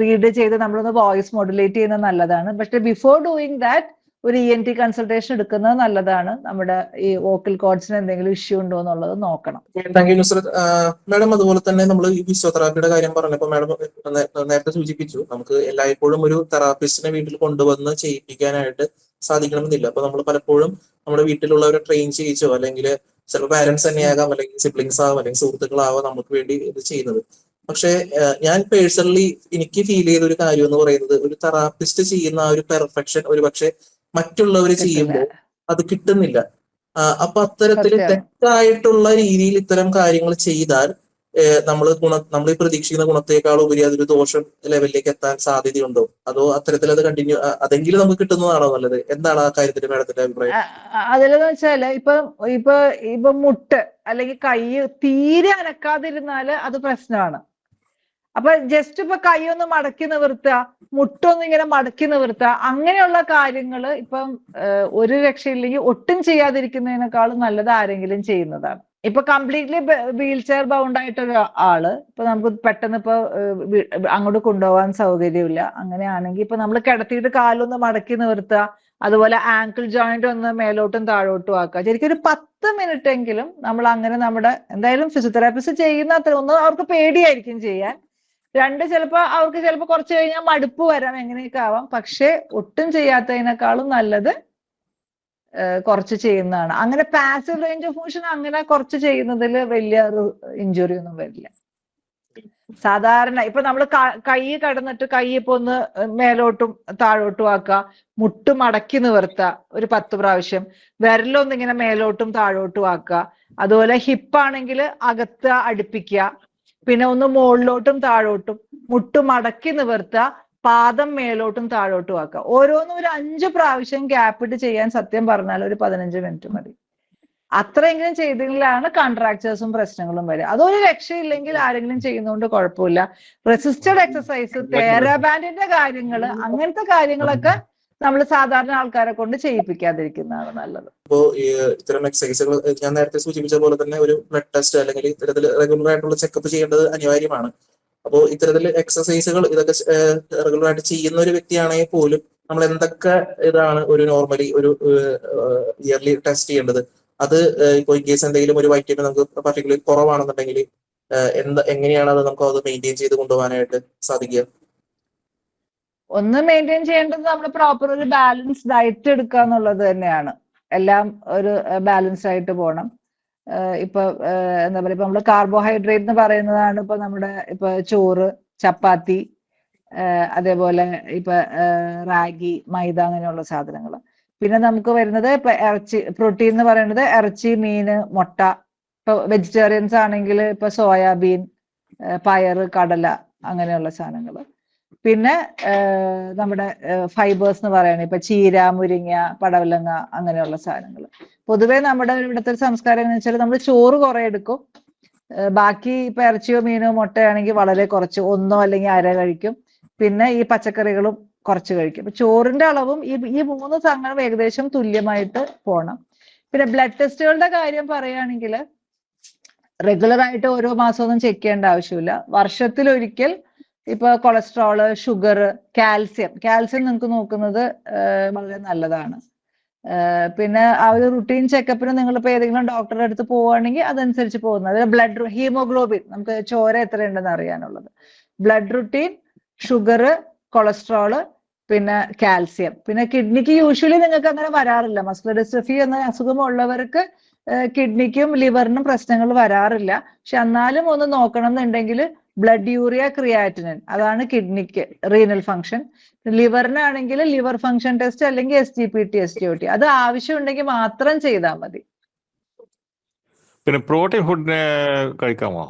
റീഡ് ചെയ്ത് നമ്മളൊന്ന് വോയിസ് മോഡുലേറ്റ് ചെയ്യുന്നത് നല്ലതാണ്. പക്ഷെ ബിഫോർ ഡൂയിങ് ദാറ്റ് ഒരു ENT കൺസൾട്ടേഷൻ എടുക്കുന്നത് നല്ലതാണ്. നമ്മുടെ ഈ വോക്കൽ കോഡ്സിന് എന്തെങ്കിലും ഇഷ്യൂ ഉണ്ടോ എന്നുള്ളത് നോക്കണം. Thank you Nusrat. മാഡം അതുപോലെ തന്നെ നമ്മൾ ഈ ഫിസിയോതെറാപ്പിയുടെ കാര്യം പറഞ്ഞപ്പോൾ മാഡം നേരത്തെ സൂചിപ്പിച്ചു നമുക്ക് എല്ലായ്പ്പോഴും ഒരു തെറാപ്പിസ്റ്റിനെ വീട്ടിൽ കൊണ്ടുവന്ന് ചെയ്യിപ്പിക്കാനായിട്ട് സാധിക്കണമെന്നില്ല. അപ്പൊ നമ്മൾ പലപ്പോഴും നമ്മുടെ വീട്ടിലുള്ളവരെ ട്രെയിൻ ചെയ്യിച്ചോ അല്ലെങ്കിൽ ചിലപ്പോൾ പാരന്റ്സ് തന്നെയാകാം, അല്ലെങ്കിൽ സിബ്ലിങ്സ് ആവാം, അല്ലെങ്കിൽ സുഹൃത്തുക്കളാവാം നമുക്ക് വേണ്ടി ഇത് ചെയ്യുന്നത്. പക്ഷെ ഞാൻ പേഴ്സണലി എനിക്ക് ഫീൽ ചെയ്ത ഒരു കാര്യം എന്ന് പറയുന്നത് ഒരു തെറാപ്പിസ്റ്റ് ചെയ്യുന്ന ആ ഒരു പെർഫെക്ഷൻ ഒരു പക്ഷെ മറ്റുള്ളവർ ചെയ്യുമ്പോൾ അത് കിട്ടുന്നില്ല. അപ്പൊ അത്തരത്തിൽ തെറ്റായിട്ടുള്ള രീതിയിൽ ഇത്തരം കാര്യങ്ങൾ ചെയ്താൽ നമ്മൾ ഈ പ്രതീക്ഷിക്കുന്ന ഗുണത്തെക്കാൾ ഉപരി അതൊരു ദോഷം ലെവലിലേക്ക് എത്താൻ സാധ്യതയുണ്ടോ? അതോ അത്തരത്തിൽ അത് കണ്ടിന്യൂ അതെങ്കിലും നമുക്ക് കിട്ടുന്നതാണോ നല്ലത്? എന്താണ് ആ കാര്യത്തിൽ മാഡത്തിന്റെ അഭിപ്രായം? അതിലെന്ന് വെച്ചാല് ഇപ്പൊ മുട്ട് അല്ലെങ്കിൽ കൈ തീരെ അനക്കാതിരുന്നാല് അത് പ്രശ്നമാണ്. അപ്പൊ ജസ്റ്റ് ഇപ്പൊ കൈ ഒന്ന് മടക്കി നിവർത്തുക, മുട്ടൊന്നും ഇങ്ങനെ മടക്കി നിവർത്തുക, അങ്ങനെയുള്ള കാര്യങ്ങള് ഇപ്പം ഒരു രക്ഷയില്ലെങ്കിൽ ഒട്ടും ചെയ്യാതിരിക്കുന്നതിനേക്കാളും നല്ലത് ആരെങ്കിലും ചെയ്യുന്നതാണ്. ഇപ്പൊ കംപ്ലീറ്റ്ലി വീൽ ചെയർ ബൗണ്ട് ആയിട്ടൊരു ആള് ഇപ്പൊ നമുക്ക് പെട്ടെന്ന് ഇപ്പൊ അങ്ങോട്ട് കൊണ്ടുപോകാൻ സൗകര്യമില്ല. അങ്ങനെയാണെങ്കിൽ ഇപ്പൊ നമ്മൾ കിടത്തിയിട്ട് കാലൊന്ന് മടക്കി നിർത്തുക, അതുപോലെ ആങ്കിൾ ജോയിന്റ് ഒന്ന് മേലോട്ടും താഴോട്ടും ആക്കുക. ശരിക്കും ഒരു 10 മിനിറ്റ് എങ്കിലും നമ്മൾ അങ്ങനെ നമ്മുടെ എന്തായാലും ഫിസിയോതെറാപ്പിസ്റ്റ് ചെയ്യുന്ന അത്ര ഒന്ന് അവർക്ക് പേടിയായിരിക്കും ചെയ്യാൻ. രണ്ട് അവർക്ക് ചിലപ്പോൾ കുറച്ച് കഴിഞ്ഞാൽ മടുപ്പ് വരാം, എങ്ങനെയൊക്കെ ആവാം. പക്ഷെ ഒട്ടും ചെയ്യാത്തതിനേക്കാളും നല്ലത് കുറച്ച് ചെയ്യുന്നതാണ്. അങ്ങനെ പാസീവ് റേഞ്ച് ഓഫ് മോഷൻ അങ്ങനെ കുറച്ച് ചെയ്യുന്നതിൽ വലിയ ഇഞ്ചുറി ഒന്നും വരില്ല. സാധാരണ ഇപ്പൊ നമ്മൾ കൈ കടന്നിട്ട് കൈ ഇപ്പൊ ഒന്ന് മേലോട്ടും താഴോട്ടും ആക്കുക, മുട്ട് മടക്കി നിവർത്തുക ഒരു 10 പ്രാവശ്യം, വിരലൊന്ന് ഇങ്ങനെ മേലോട്ടും താഴോട്ടും ആക്കുക, അതുപോലെ ഹിപ്പാണെങ്കിൽ അകത്ത് അടുപ്പിക്കുക, പിന്നെ ഒന്ന് മുകളിലോട്ടും താഴോട്ടും, മുട്ട് മടക്കി നിവർത്തുക, പാദം മേലോട്ടും താഴോട്ടും ആക്കുക. ഓരോന്നും ഒരു 5 പ്രാവശ്യം ഗ്യാപ്പിട്ട് ചെയ്യാൻ സത്യം പറഞ്ഞാൽ ഒരു 15 മിനിറ്റ് മതി. അത്രയെങ്കിലും ചെയ്തെങ്കിലാണ് കോൺട്രാക്ചേഴ്സും പ്രശ്നങ്ങളും വരിക. അതൊരു രക്ഷയില്ലെങ്കിൽ ആരെങ്കിലും ചെയ്യുന്നതുകൊണ്ട് കുഴപ്പമില്ല. റെസിസ്റ്റഡ് എക്സസൈസ്, തേരാബാൻഡിന്റെ കാര്യങ്ങള്, അങ്ങനത്തെ കാര്യങ്ങളൊക്കെ നമ്മൾ സാധാരണ ആൾക്കാരെ കൊണ്ട് ചെയ്യിപ്പിക്കാതിരിക്കുന്നതാണ് നല്ലത്. ഇപ്പോ ഇത്തരം എക്സസൈസുകൾ ഞാൻ നേരത്തെ സൂചിപ്പിച്ച പോലെ തന്നെ ഒരു ബ്ലഡ് ടെസ്റ്റ് അല്ലെങ്കിൽ ഇത്തരത്തിൽ റെഗുലർ ആയിട്ടുള്ള ചെക്കപ്പ് ചെയ്യേണ്ടത് അനിവാര്യമാണ്. അപ്പോൾ ഇത്തരത്തിൽ എക്സസൈസുകൾ ഇതൊക്കെ റെഗുലർ ആയിട്ട് ചെയ്യുന്ന ഒരു വ്യക്തിയാണെങ്കിൽ പോലും നമ്മൾ എന്തൊക്കെ ഇതാണ് ഒരു നോർമലി ഒരു ഇയർലി ടെസ്റ്റ് ചെയ്യേണ്ടത്? അത് ഇപ്പോൾ ഇൻ കേസ് എന്തെങ്കിലും ഒരു വൈറ്റമിൻ നമുക്ക് പർട്ടിക്കുലർ കുറവാണെന്നുണ്ടെങ്കിൽ എങ്ങനെയാണ് അത് നമുക്ക് അത് മെയിൻറ്റെയിൻ ചെയ്ത് കൊണ്ടുപോകാനായിട്ട് സാധിക്കുക? ഒന്ന് മെയിൻറ്റെയിൻ ചെയ്യേണ്ടത് നമ്മൾ പ്രോപ്പർ ഒരു ബാലൻസ് ഡയറ്റ് എടുക്കുക എന്നുള്ളത് തന്നെയാണ്. എല്ലാം ഒരു ബാലൻസ് ആയിട്ട് പോകണം. ഇപ്പൊ എന്താ പറയുക, ഇപ്പൊ നമ്മള് കാർബോഹൈഡ്രേറ്റ് എന്ന് പറയുന്നതാണ് ഇപ്പൊ നമ്മുടെ ഇപ്പൊ ചോറ്, ചപ്പാത്തി, അതേപോലെ ഇപ്പൊ റാഗി, മൈദ, അങ്ങനെയുള്ള സാധനങ്ങൾ. പിന്നെ നമുക്ക് വരുന്നത് ഇപ്പൊ ഇറച്ചി, പ്രോട്ടീൻ എന്ന് പറയുന്നത് ഇറച്ചി, മീന്, മുട്ട. ഇപ്പൊ വെജിറ്റേറിയൻസ് ആണെങ്കിൽ ഇപ്പൊ സോയാബീൻ, പയറ്, കടല, അങ്ങനെയുള്ള സാധനങ്ങൾ. പിന്നെ നമ്മുടെ ഫൈബേഴ്സ് എന്ന് പറയുന്നത് ഇപ്പൊ ചീര, മുരിങ്ങ, പടവലങ്ങ, അങ്ങനെയുള്ള സാധനങ്ങൾ. പൊതുവെ നമ്മുടെ ഇവിടുത്തെ ഒരു സംസ്കാരം എന്ന് വെച്ചാൽ നമ്മൾ ചോറ് കുറെ എടുക്കും, ബാക്കി ഇപ്പൊ ഇറച്ചിയോ മീനോ മുട്ടയാണെങ്കിൽ വളരെ കുറച്ച്, ഒന്നോ അല്ലെങ്കിൽ അര കഴിക്കും, പിന്നെ ഈ പച്ചക്കറികളും കുറച്ച് കഴിക്കും. അപ്പൊ ചോറിന്റെ അളവും ഈ 3 സംഗതികളും ഏകദേശം തുല്യമായിട്ട് പോണം. പിന്നെ ബ്ലഡ് ടെസ്റ്റുകളുടെ കാര്യം പറയുകയാണെങ്കിൽ റെഗുലർ ആയിട്ട് ഓരോ മാസമൊന്നും ചെക്ക് ചെയ്യേണ്ട ആവശ്യമില്ല. വർഷത്തിലൊരിക്കൽ ഇപ്പൊ കൊളസ്ട്രോള്, ഷുഗർ, കാൽസ്യം നിങ്ങൾക്ക് നോക്കുന്നത് വളരെ നല്ലതാണ്. പിന്നെ ആ ഒരു റുട്ടീൻ ചെക്കപ്പിന് നിങ്ങളിപ്പോ ഏതെങ്കിലും ഡോക്ടറുടെ അടുത്ത് പോവുകയാണെങ്കിൽ അതനുസരിച്ച് പോകുന്നത്. ബ്ലഡ് ഹീമോഗ്ലോബിൻ, നമുക്ക് ചോര എത്രയുണ്ടെന്ന് അറിയാനുള്ളത്, ബ്ലഡ് റുട്ടീൻ, ഷുഗർ, കൊളസ്ട്രോള്, പിന്നെ കാൽസ്യം. പിന്നെ കിഡ്നിക്ക് യൂഷ്വലി നിങ്ങൾക്ക് അങ്ങനെ വരാറില്ല. മസ്കുലർ ഡിസ്ട്രോഫി എന്ന അസുഖമുള്ളവർക്ക് കിഡ്നിക്കും ലിവറിനും പ്രശ്നങ്ങൾ വരാറില്ല. പക്ഷെ എന്നാലും ഒന്ന് നോക്കണം എന്നുണ്ടെങ്കിൽ ബ്ലഡ് യൂറിയ, ക്രിയാറ്റിനിൻ, അതാണ് കിഡ്നിക്ക് റീനൽ ഫംഗ്ഷൻ. ലിവറിനാണെങ്കിൽ ലിവർ ഫംഗ്ഷൻ ടെസ്റ്റ് അല്ലെങ്കിൽ SGPT, SGOT, അത് ആവശ്യമുണ്ടെങ്കിൽ മാത്രം ചെയ്താൽ മതി. പിന്നെ പ്രോട്ടീൻ ഫുഡിനെ കഴിക്കാമോ?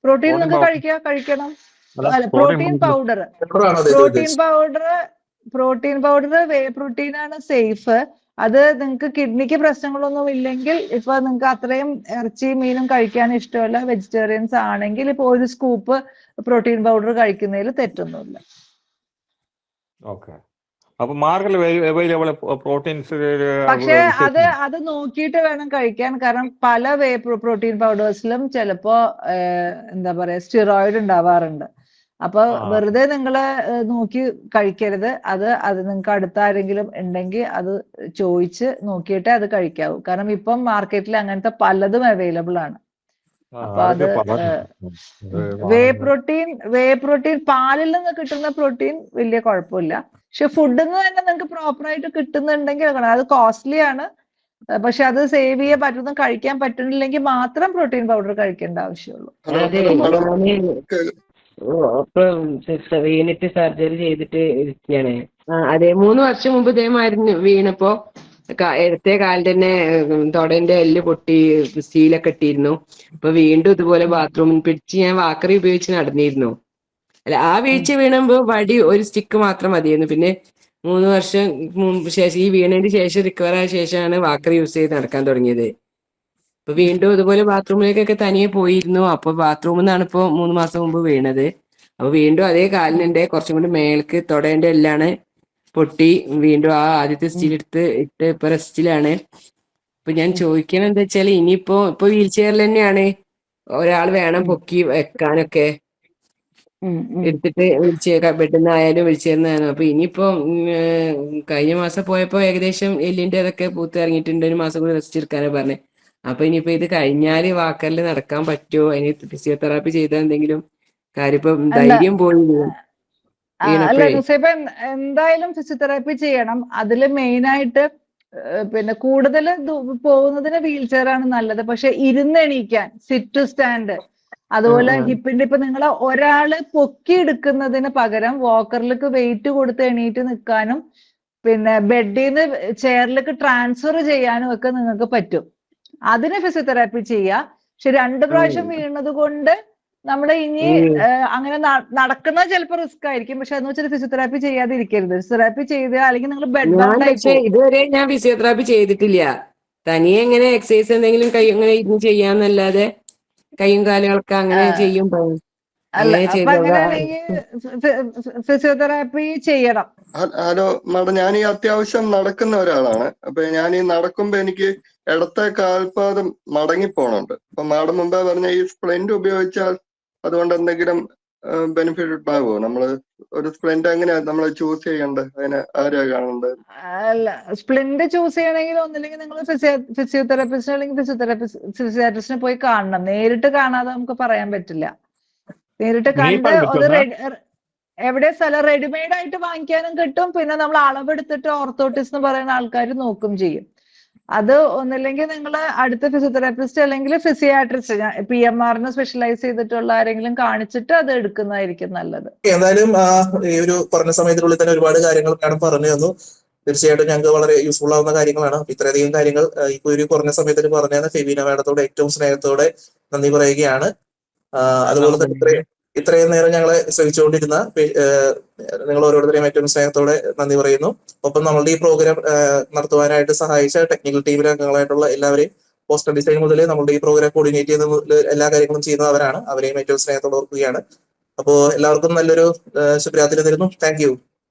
പ്രോട്ടീൻ നിങ്ങൾക്ക് കഴിക്കണം. അല്ല, പ്രോട്ടീൻ പൗഡർ വേ പ്രോട്ടീൻ ആണ് സേഫ്. അത് നിങ്ങൾക്ക് കിഡ്നിക്ക് പ്രശ്നങ്ങളൊന്നും ഇല്ലെങ്കിൽ, ഇപ്പൊ നിങ്ങൾക്ക് അത്രയും ഇറച്ചിയും മീനും കഴിക്കാൻ ഇഷ്ടമല്ല, വെജിറ്റേറിയൻസ് ആണെങ്കിൽ ഇപ്പൊ ഒരു സ്കൂപ്പ് പ്രോട്ടീൻ പൗഡർ കഴിക്കുന്നതിൽ തെറ്റൊന്നുമില്ല. ഓക്കെ. അപ്പൊ മാർക്കറ്റിൽ അവൈലബിൾ പ്രോട്ടീൻസ്, പക്ഷെ അത് നോക്കിയിട്ട് വേണം കഴിക്കാൻ. കാരണം പല പ്രോട്ടീൻ പൗഡേഴ്സിലും ചിലപ്പോ എന്താ പറയാ സ്റ്റിറോയിഡ് ഉണ്ടാവാറുണ്ട്. അപ്പൊ വെറുതെ നിങ്ങള് നോക്കി കഴിക്കരുത്. അത് നിങ്ങൾക്ക് അടുത്ത ആരെങ്കിലും ഉണ്ടെങ്കിൽ അത് ചോദിച്ച് നോക്കിയിട്ടേ അത് കഴിക്കാവൂ. കാരണം ഇപ്പം മാർക്കറ്റിൽ അങ്ങനത്തെ പലതും അവൈലബിൾ ആണ്. അപ്പൊ അത് വേ പ്രോട്ടീൻ പാലിൽ നിന്ന് കിട്ടുന്ന പ്രോട്ടീൻ വലിയ കുഴപ്പമില്ല. പക്ഷെ ഫുഡിൽ നിന്ന് തന്നെ നിങ്ങൾക്ക് പ്രോപ്പറായിട്ട് കിട്ടുന്നുണ്ടെങ്കിൽ അത് കോസ്റ്റ്ലി ആണ്. പക്ഷെ അത് സേവ് ചെയ്യാൻ പറ്റുന്ന, കഴിക്കാൻ പറ്റുന്നില്ലെങ്കിൽ മാത്രം പ്രോട്ടീൻ പൗഡർ കഴിക്കേണ്ട ആവശ്യമുള്ളൂ. വീണിട്ട് സർജറി ചെയ്തിട്ട് ഇരിക്കുകയാണ്. അതെ, 3 വർഷം മുമ്പ് ഇതേമാതിരി വീണപ്പോ ഇടത്തെ കാലിന്റെ തന്നെ തൊടേന്റെ എല്ല് പൊട്ടി, സ്റ്റീലൊക്കെ ഇട്ടിരുന്നു. അപ്പൊ വീണ്ടും ഇതുപോലെ ബാത്റൂമിൽ പിടിച്ച് ഞാൻ വാക്കറി ഉപയോഗിച്ച് നടന്നിരുന്നു. അല്ല, ആ വീഴ്ച വീണുമ്പോ വടി ഒരു സ്റ്റിക്ക് മാത്രം മതിയായിരുന്നു. പിന്നെ 3 വർഷം മുമ്പ് ശേഷം, ഈ വീണതിന് ശേഷം റിക്കവർ ആയ ശേഷമാണ് വാക്കറി യൂസ് ചെയ്ത് നടക്കാൻ തുടങ്ങിയത്. അപ്പൊ വീണ്ടും ഇതുപോലെ ബാത്റൂമിലേക്കൊക്കെ തനിയെ പോയിരുന്നു. അപ്പൊ ബാത്റൂമിൽ നിന്നാണ് ഇപ്പൊ 3 മാസം മുമ്പ് വീണത്. അപ്പൊ വീണ്ടും അതേ കാലിനുണ്ട് കുറച്ചും കൂടി മേൽക്ക് തൊടേന്റെ എല്ലാണ് പൊട്ടി. വീണ്ടും ആ ആദ്യത്തെ സ്റ്റീൽ ഇട്ട് ഇപ്പൊ റെസ്റ്റിലാണ്. ഇപ്പൊ ഞാൻ ചോദിക്കണത് എന്താ വെച്ചാല്, ഇനിയിപ്പോ വീൽ ചെയറിൽ തന്നെയാണ്, ഒരാൾ വേണം പൊക്കി വെക്കാനൊക്കെ, എടുത്തിട്ട് ബെഡിൽ നിന്നായാലും വീൽ ചെയറിനായാലും. അപ്പൊ ഇനിയിപ്പോ കഴിഞ്ഞ മാസം പോയപ്പോ ഏകദേശം എല്ലിന്റെ അതൊക്കെ പൂത്ത് ഇറങ്ങിയിട്ടുണ്ട്, 1 മാസം കൂടി റെസ്റ്റ് എടുക്കാനാ പറഞ്ഞത്. അപ്പൊ ഇനിയിപ്പോ ഇത് കഴിഞ്ഞാല് വാക്കറിൽ നടക്കാൻ പറ്റുമോ? അതിന് ഫിസിയോതെറാപ്പി ചെയ്താൽ എന്തെങ്കിലും കാര്യം? ഇപ്പൊ ധൈര്യം പോയി അല്ല, എന്തായാലും ഫിസിയോതെറാപ്പി ചെയ്യണം. അതില് മെയിൻ ആയിട്ട് പിന്നെ കൂടുതൽ പോകുന്നതിന് വീൽ ചെയർ ആണ് നല്ലത്. പക്ഷെ ഇരുന്നെണീക്കാൻ സിറ്റ് ടു സ്റ്റാൻഡ്, അതുപോലെ ഹിപ്പിന്റെ, ഇപ്പൊ നിങ്ങൾ ഒരാള് പൊക്കി എടുക്കുന്നതിന് പകരം വാക്കറിലേക്ക് വെയിറ്റ് കൊടുത്ത് എണീറ്റ് നിൽക്കാനും പിന്നെ ബെഡിൽ നിന്ന് ചെയറിലേക്ക് ട്രാൻസ്ഫർ ചെയ്യാനും ഒക്കെ നിങ്ങൾക്ക് പറ്റും. അതിന് ഫിസിയോതെറാപ്പി ചെയ്യുക. പക്ഷെ 2 പ്രാവശ്യം വീണത് കൊണ്ട് നമ്മുടെ ഇനി അങ്ങനെ നടക്കുന്നത് ചിലപ്പോൾ റിസ്ക് ആയിരിക്കും. പക്ഷെ അതെന്ന് വെച്ചാൽ ഫിസിയോതെറാപ്പി ചെയ്യാതിരിക്കരുത്. ഫിസിയോതെറാപ്പി ചെയ്ത് അല്ലെങ്കിൽ നിങ്ങൾ ബെഡ് ബൗണ്ട് ആയി. പക്ഷെ ഇതുവരെ ഞാൻ ഫിസിയോതെറാപ്പി ചെയ്തിട്ടില്ല. തനിയെ എങ്ങനെ എക്സസൈസ് എന്തെങ്കിലും കൈ ഇങ്ങനെ ഇരുന്ന് ചെയ്യാന്നല്ലാതെ കൈയും കാലുകളൊക്കെ അങ്ങനെ ചെയ്യും. ഫിസിയോതെറാപ്പി ചെയ്യണം. ഹലോ മാഡം, ഞാൻ ഈ അത്യാവശ്യം നടക്കുന്ന ഒരാളാണ്. അപ്പൊ ഞാൻ ഈ നടക്കുമ്പോ എനിക്ക് ഇടത്തെ കാൽപാദം മടങ്ങിപ്പോണുണ്ട്. അപ്പൊ മാഡം മുമ്പേ പറഞ്ഞ ഈ സ്പ്ലിന്റ് ഉപയോഗിച്ചാൽ അതുകൊണ്ട് എന്തെങ്കിലും ബെനിഫിറ്റ് ഉണ്ടാവുമോ? നമ്മള് ഒരു സ്പ്ലിന്റ് എങ്ങനെയാ നമ്മൾ ചൂസ് ചെയ്യേണ്ടത്? അതിന് ആരെയാ കാണേണ്ടത്? അല്ല, സ്പ്ലിന്റ് ചൂസ് ചെയ്യണമെങ്കിൽ ഒന്നില്ലെങ്കിൽ നിങ്ങൾ ഫിസിയോതെറാപ്പിസ്റ്റ് അല്ലെങ്കിൽ ഫിസിയോതെറാപ്പിസ്റ്റിനെ പോയി കാണണം. നേരിട്ട് കാണാതെ നമുക്ക് പറയാൻ പറ്റില്ല. നേരിട്ട് കണ്ട് എവിടെ സ്ഥലം റെഡിമെയ്ഡ് ആയിട്ട് വാങ്ങിക്കാനും കിട്ടും. പിന്നെ നമ്മൾ അളവെടുത്തിട്ട് ഓർത്തോട്ടിസ്റ്റ് എന്ന് പറയുന്ന ആൾക്കാർ നോക്കും ചെയ്യും. അത് ഒന്നില്ലെങ്കിൽ നിങ്ങൾ അടുത്ത ഫിസിയോതെറാപ്പിസ്റ്റ് അല്ലെങ്കിൽ ഫിസിയാട്രിസ്റ്റ്, PMR സ്പെഷ്യലൈസ് ചെയ്തിട്ടുള്ള ആരെങ്കിലും കാണിച്ചിട്ട് അത് എടുക്കുന്നതായിരിക്കും നല്ലത്. എന്തായാലും ഈ ഒരു പറഞ്ഞ സമയത്തിനുള്ളിൽ തന്നെ ഒരുപാട് കാര്യങ്ങൾ മാഡം പറഞ്ഞു തന്നു. തീർച്ചയായിട്ടും ഞങ്ങൾക്ക് വളരെ യൂസ്ഫുൾ ആവുന്ന കാര്യങ്ങളാണ്. ഇത്രയധികം കാര്യങ്ങൾ ഇപ്പൊ ഒരു കുറഞ്ഞ സമയത്തിന് പറഞ്ഞാൽ ഫെബീന മാഡത്തോടെ ഏറ്റവും സ്നേഹത്തോടെ നന്ദി പറയുകയാണ്. അതുപോലെ തന്നെ ഇത്രയും നേരം ഞങ്ങളെ ശ്രമിച്ചുകൊണ്ടിരുന്ന നിങ്ങൾ ഓരോരുത്തരെയും ഏറ്റവും സ്നേഹത്തോടെ നന്ദി പറയുന്നു. ഒപ്പം നമ്മളുടെ ഈ പ്രോഗ്രാം നടത്തുവാനായിട്ട് സഹായിച്ച ടെക്നിക്കൽ ടീമിലെ അംഗങ്ങളായിട്ടുള്ള എല്ലാവരെയും, പോസ്റ്റർ ഡിസൈൻ മുതൽ നമ്മളുടെ ഈ പ്രോഗ്രാം കോർഡിനേറ്റ് ചെയ്യുന്ന എല്ലാ കാര്യങ്ങളും ചെയ്യുന്നവരാണ്, അവരെയും ഏറ്റവും സ്നേഹത്തോടെ ഓർക്കുകയാണ്. അപ്പോൾ എല്ലാവർക്കും നല്ലൊരു ശുഭരാത്രി തരുന്നു. Thank you.